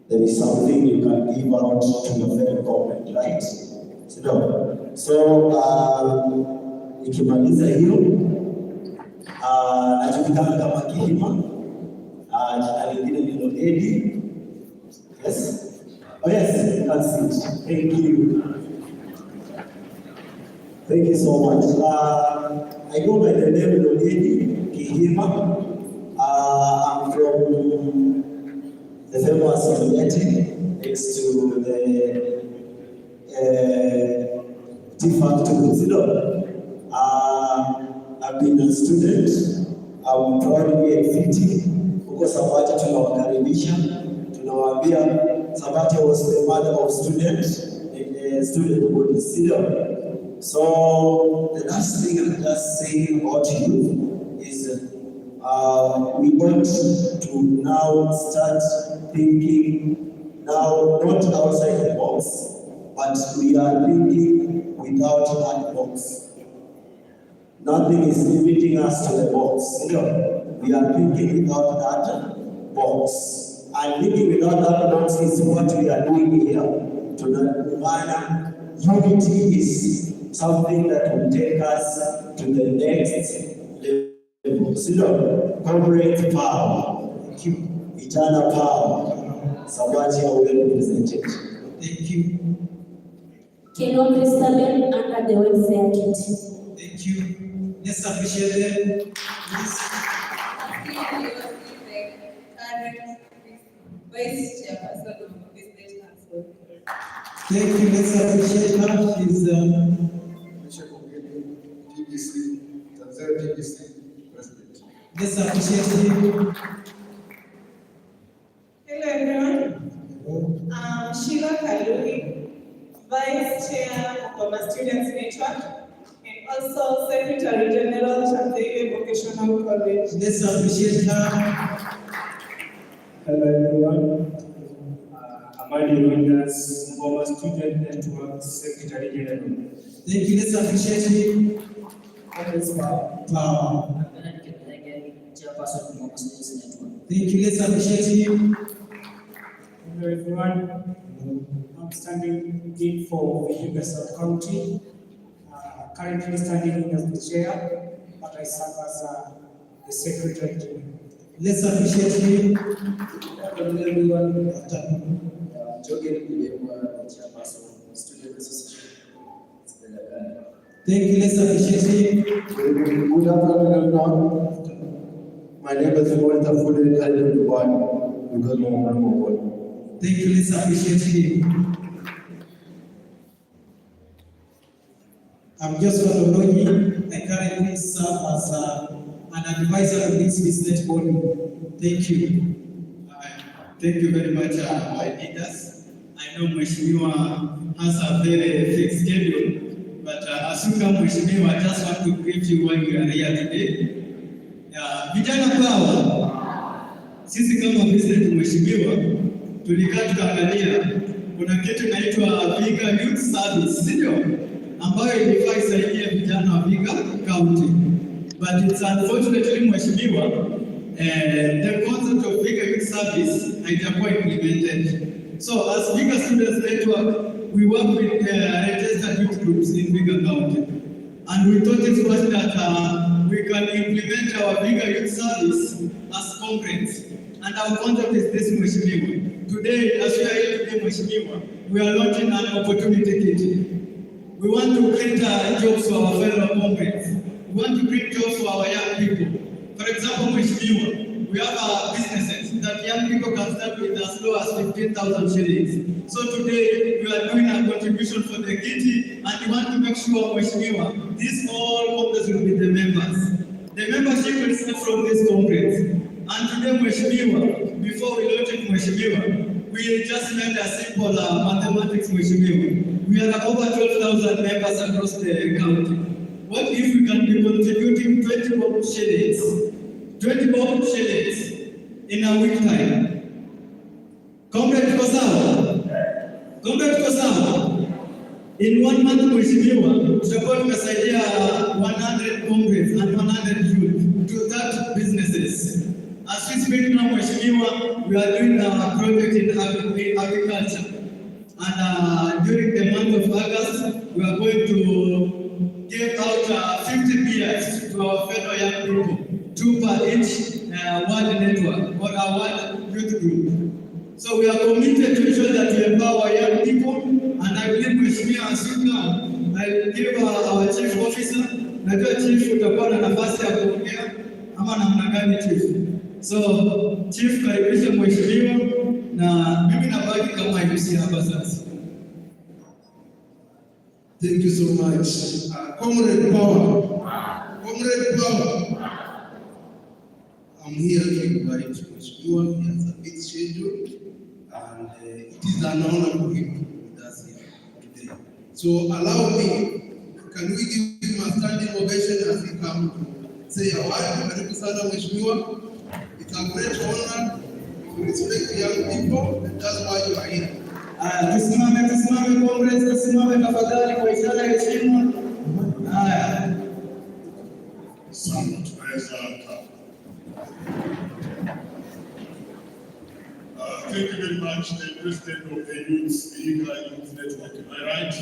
there is something you can give out to your fellow comrade, right? So, nikimaliza hiyo, najulikana kama Kihima, jina lingine ni Lodi. Yes? Oh yes, you can see. Thank you. Thank you so much. I go by the name Lodi Kihima. I'm from the famous Sovieti next to the T-Factory. I've been a student. I'm proud to be a FITI. Huko Sabati tunawakaribisha, tunawaambia Sabati was the mother of students in student body. So the last thing I'll just say about you is we want to now start thinking now not outside the box, but we are thinking without that box. Nothing is limiting us to the box. we are thinking without that box. And thinking without that box is what we are doing here. To learn unity is something that will take us to the next level. So, corporate power, eternal power, Sawaji are well represented. Thank you. Can you please stand under the welfare kit? Thank you. Let's appreciate them. Please. Vice Chairperson of Business Council. Thank you. Let's appreciate her. She's TBC, Tanzania TBC President. let's appreciate him. Hello everyone. I'm Sheila Kalui, Vice Chair of our Students Network and also Secretary General Chanteile Vocational College. Let's appreciate her. Hello everyone. Amadi Wonders, former Student Network Secretary General. Thank you. Let's appreciate him. Power. Thank you. Let's appreciate him. Hello everyone. I'm standing in for vihiga sub-county. Currently standing in as the chair, but I serve as the secretary. Let's appreciate him. Hello everyone. Student Association. Thank you. Let's appreciate him. Good afternoon, everyone. My name is Walter Fuller, Kalil Dubai. Thank you. Let's appreciate him. I'm just Oloyi. I currently serve as an advisor of this business body. Thank you. Thank you very much, my leaders. I know Mheshimiwa has a very fixed schedule, but as you come, Mheshimiwa, I just want to brief you why we are here today. Vijana power. Sisi kama president Mheshimiwa, tulikaa tukaangalia kuna kitu inaitwa Vihiga Youth Service, sio? Ambayo ilifaa isaidie vijana wa Vihiga County. But it's unfortunately Mheshimiwa, the concept of Vihiga Youth Service haijakuwa implemented. So as Vihiga Students Network, we work with registered youth groups in Vihiga County. And we thought it was that we can implement our Vihiga Youth Service as comrades. And our concept is this, Mheshimiwa. Today, as we are here today, Mheshimiwa, we are launching an opportunity kit. We want to create jobs for our fellow comrades. We want to create jobs for our young people. For example, Mheshimiwa, we have businesses that young people can start with as low as 15,000 shillings. So today, we are doing a contribution for the kitty, and we want to make sure, Mheshimiwa, these all comrades will be the members. The membership will start from these comrades. And today, Mheshimiwa, before we launch it, Mheshimiwa, we just made a simple mathematics, Mheshimiwa. We are over 12,000 members across the county. What if we can be contributing 20 bob shillings? 20 bob shillings in a week time. Comrade Kosawa. Comrade Kosawa. In 1 month, Mheshimiwa, tutakuwa tumesaidia 100 comrades and 100 youth to start businesses. As we speak now, Mheshimiwa, we are doing a project in agriculture. And during the month of August, we are going to give out 50 beers to our fellow young people, 2 per each ward network or our ward youth group. So we are committed to ensure that we empower young people, and I believe Mheshimiwa, as you come, I give our chief officer, najua chief utakuwa na nafasi ya kuongea ama namna gani chief. So chief, karibisha Mheshimiwa, na mimi nabaki kama MC hapa sasa. Thank you so much. Comrade Power. Comrade Power. I'm here to invite Mheshimiwa. He has a big schedule, and it is an honor for him with us here today. So allow me, can we give him a standing ovation as he comes to say a word? Karibu sana Mheshimiwa. It's a great honor to respect young people, and that's why you are here. Tusimame comrades, tusimame tafadhali kwa ishara ya heshima. Haya. Sana tunaweza thank you very much, the President of the EGESA Youth Network. Am I right?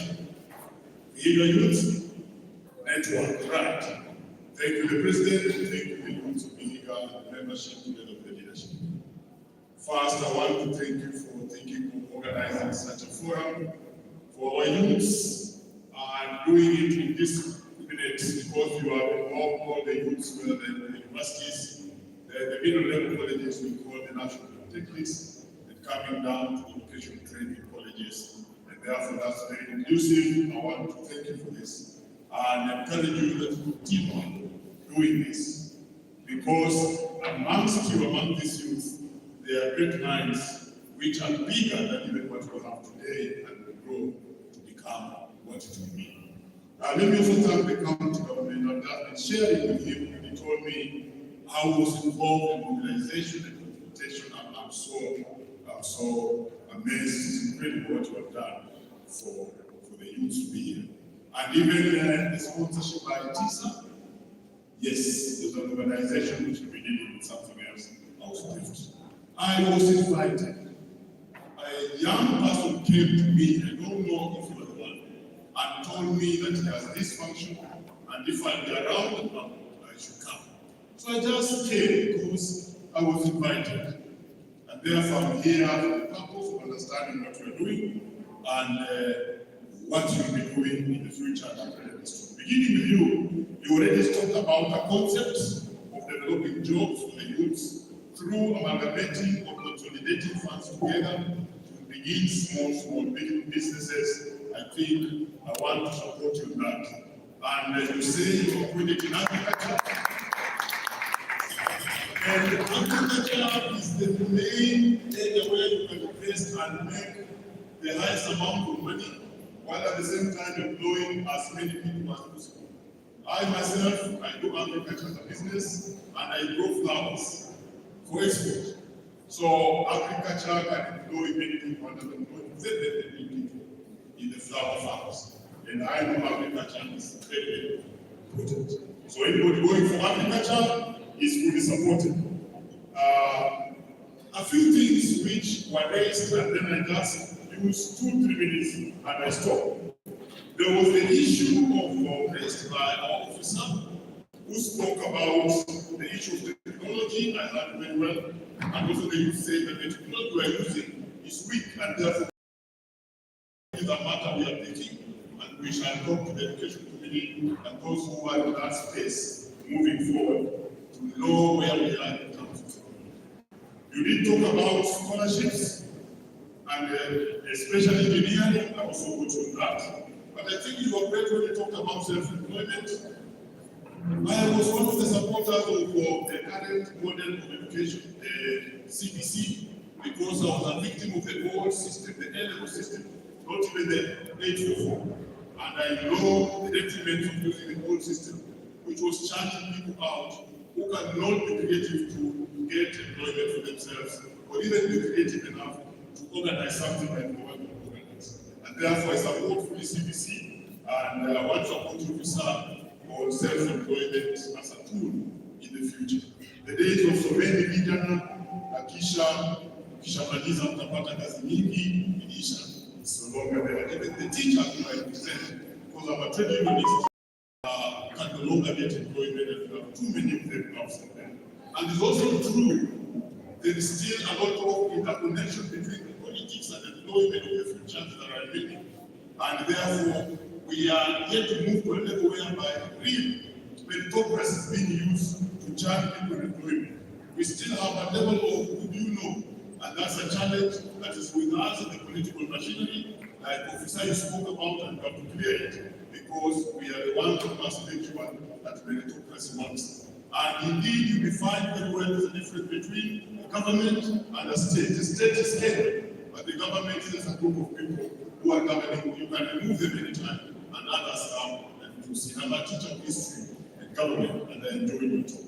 EGESA Youth Network, right. Thank you, the President. Thank you, the youth of EGESA, the membership together with the leadership. First, I want to thank you for thinking of organizing such a forum for our youths and doing it in this minute because you are all the youths, whether the universities, the middle level colleges we call the national polytechnics, and coming down to the vocational training colleges. And therefore, that's very inclusive. I want to thank you for this and encourage you that you keep on doing this because amongst you, among these youth, there are great minds which are bigger than even what we have today and will grow to become what it will be. Let me also thank the county government. I've been sharing with him when he told me how he was involved in mobilization and implementation. I'm so amazed. It's incredible what you have done for the youth to be here. And even the sponsorship by EGESA. Yes, there's an organization which we did with something else. I was left. I was invited. A young person came to me, I don't know if you were the one, and told me that he has this function, and if I'd be around, I should come. So I just came because I was invited. And therefore I'm here for the purpose of understanding what you're doing and what you'll be doing in the future. Beginning with you already talked about a concept of developing jobs for the youths through amalgamating or consolidating funds together to begin small businesses. I think I want to support you in that. And you say you're putting it in agriculture. And agriculture is the main area where you can invest and make the highest amount of money, while at the same time employing as many people as possible. I myself, I do agriculture as a business, and I grow flowers for export. So agriculture can employ many people and doesn't employ very people in the flower farms. And I know agriculture is very important. So anybody going for agriculture is fully supported. A few things which were raised, and then I just used 2-3 minutes and I stopped. There was the issue of raised by our officer who spoke about the issue of technology. I heard very well, and also the youth say that the technology we are using is weak, and therefore it is a matter we are taking, and we shall talk to the education committee and those who are in that space moving forward to know where we are in terms of technology. You did talk about scholarships, and especially engineering. I also go to that. But I think you were great when you talked about self-employment. I was one of the supporters of the current model of education, the CBC, because I was a victim of the old system, the A-level system, not even the 844. And I know the detriment of using the old system, which was charging people out who cannot be creative to get employment for themselves, or even be creative enough to organize something like the one you organize. And therefore, I support fully CBC, and I want to support you, sir, on self-employment as a tool in the future. The days of so many vijana, kisha maliza mtapata kazi nyingi, ilisha. It's no longer there. Even the teachers who I represent, because I'm a trade unionist, can no longer get employment, and we have too many of them outside there. And it's also true, there is still a lot of interconnection between the politics and employment of the futures that are living. And therefore, we are yet to move to a level whereby real meritocracy is being used to charge people employment. We still have a level of who do you know, and that's a challenge that is with us in the political machinery, like Officer you spoke about, and we have to clear it, because we are the ones who must make sure that meritocracy works. And indeed, you define very well the difference between the government and the state. The state is scared, but the government is a group of people who are governing. You can remove them anytime, and others come and you see. I'm a teacher of history and government, and I enjoy your talk.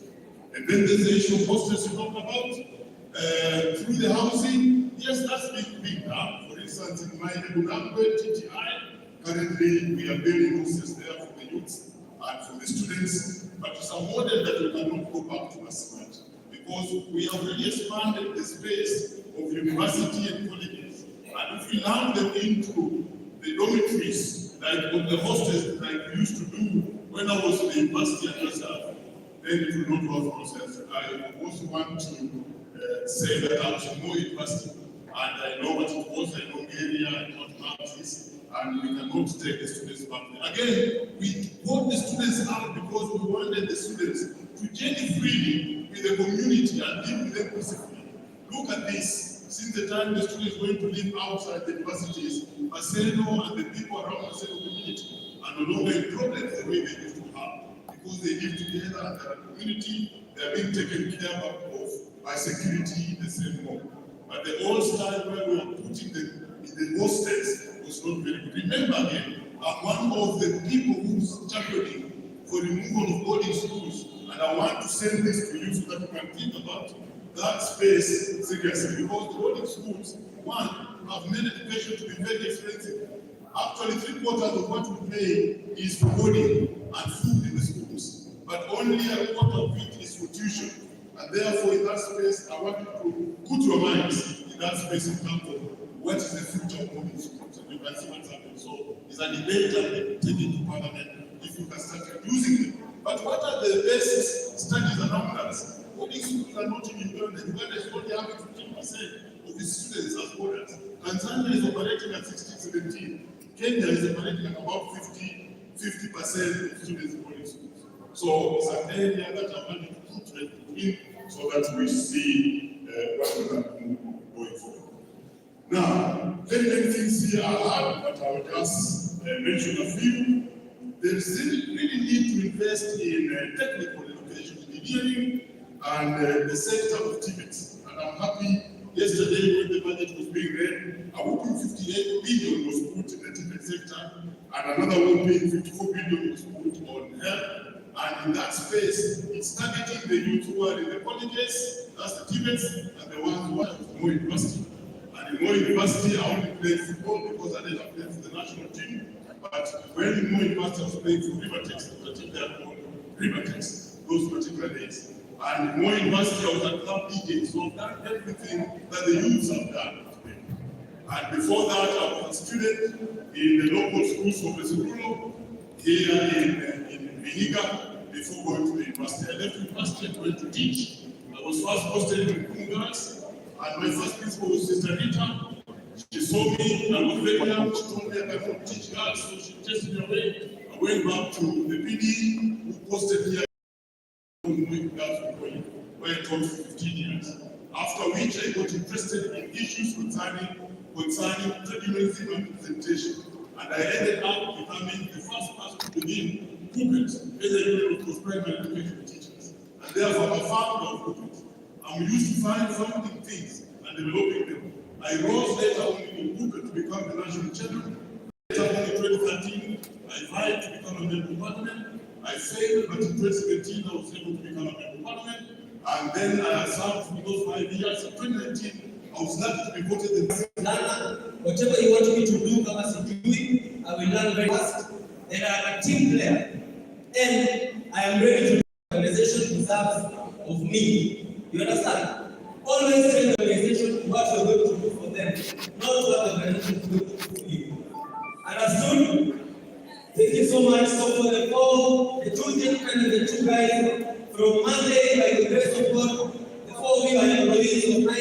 And then there's the issue of hostels you talked about. Through the housing, yes, that's big now. For instance, in my Ebunambe, TTI, currently we are building hostels there for the youth and for the students, but it's a model that we cannot go back to as much, because we have really expanded the space of university and colleges, and if we land them into the dormitories, like on the hostels, like we used to do when I was in the university at EGESA, then it will not work for us. I also want to say that I was in Moi University, and I know what it was, I know area, I know what it is, and we cannot take the students back there. Again, we brought the students out because we wanted the students to journey freely with the community and live with them peacefully. Look at this. Since the time the students went to live outside the universities, Aseno and the people around the Aseno community are no longer in problems the way they used to have. Because they live together and their community, they are being taken care of by security in the same home. But the old style where we are putting them in the hostels was not very good. Remember again, I'm one of the people who's championing for removal of boarding schools, and I want to send this to you so that you can think about that space seriously, because the boarding schools, one, have made education to be very expensive. Actually, 3/4 of what we pay is for boarding and food in the schools, but only a quarter of it is for tuition. And therefore, in that space, I want you to put your minds in that space in terms of what is the future of boarding schools. And you can see what's happening. So it's a debate that take it to Parliament if you can start using them. But what are the basic studies around us? Boarding schools are not in Uganda. Uganda is only having 15% of its students as boarders. Tanzania is operating at 16-17. Kenya is operating at about 50% of students in boarding schools. So it's an area that I want to put in so that we see what we can do going forward. Now, many things here are hard, but I will just mention a few. There is really need to invest in technical education, engineering, and the sector of TVET. And I'm happy yesterday when the budget was being read, a whopping 58 billion was put in the TVET sector, and another whopping 54 billion was put on health. And in that space, it's targeting the youth who are in the colleges, that's the TVETs, and the ones who are at Moi University. And in Moi University, I only played football because I didn't play for the national team. But when Moi University was playing for Rivertex, the team they are called Rivertex, those particular days. And Moi University, I was at club DJ, so I've done everything that the youths have done. And before that, I was a student in the local schools of Vesurulo, here in vihiga, before going to the university. I left university and went to teach. I was first posted in Kungas, and my first principal was Sister Rita. She saw me, I was very young, she told me I cannot teach girls, so she tested me away. I went back to the PD who posted me where I taught for 15 years. After which I got interested in issues concerning trade unionism and representation. And I ended up becoming the first person to begin movements, whether it was primary education teachers. And therefore, I'm a founder of movements. I'm used to founding things and developing them. I rose later on in movement to become the national chairman. Later on in 2013, I tried to become a member of parliament. I failed, but in 2017, I was able to become a member of parliament. And then I served for those 5 years. In 2019, I was lucky to be voted in. Whatever you want me to do, come as you do it, I will learn very fast. And I'm a team player. And I am ready to do the organization deserves of me. You understand? Always tell the organization what you're going to do for them, not what the organization is going to do for you. Understood? Thank you so much. So for the four, the two gentlemen and the two guys, from Monday, by the grace of God, the 4 of you are employees of 9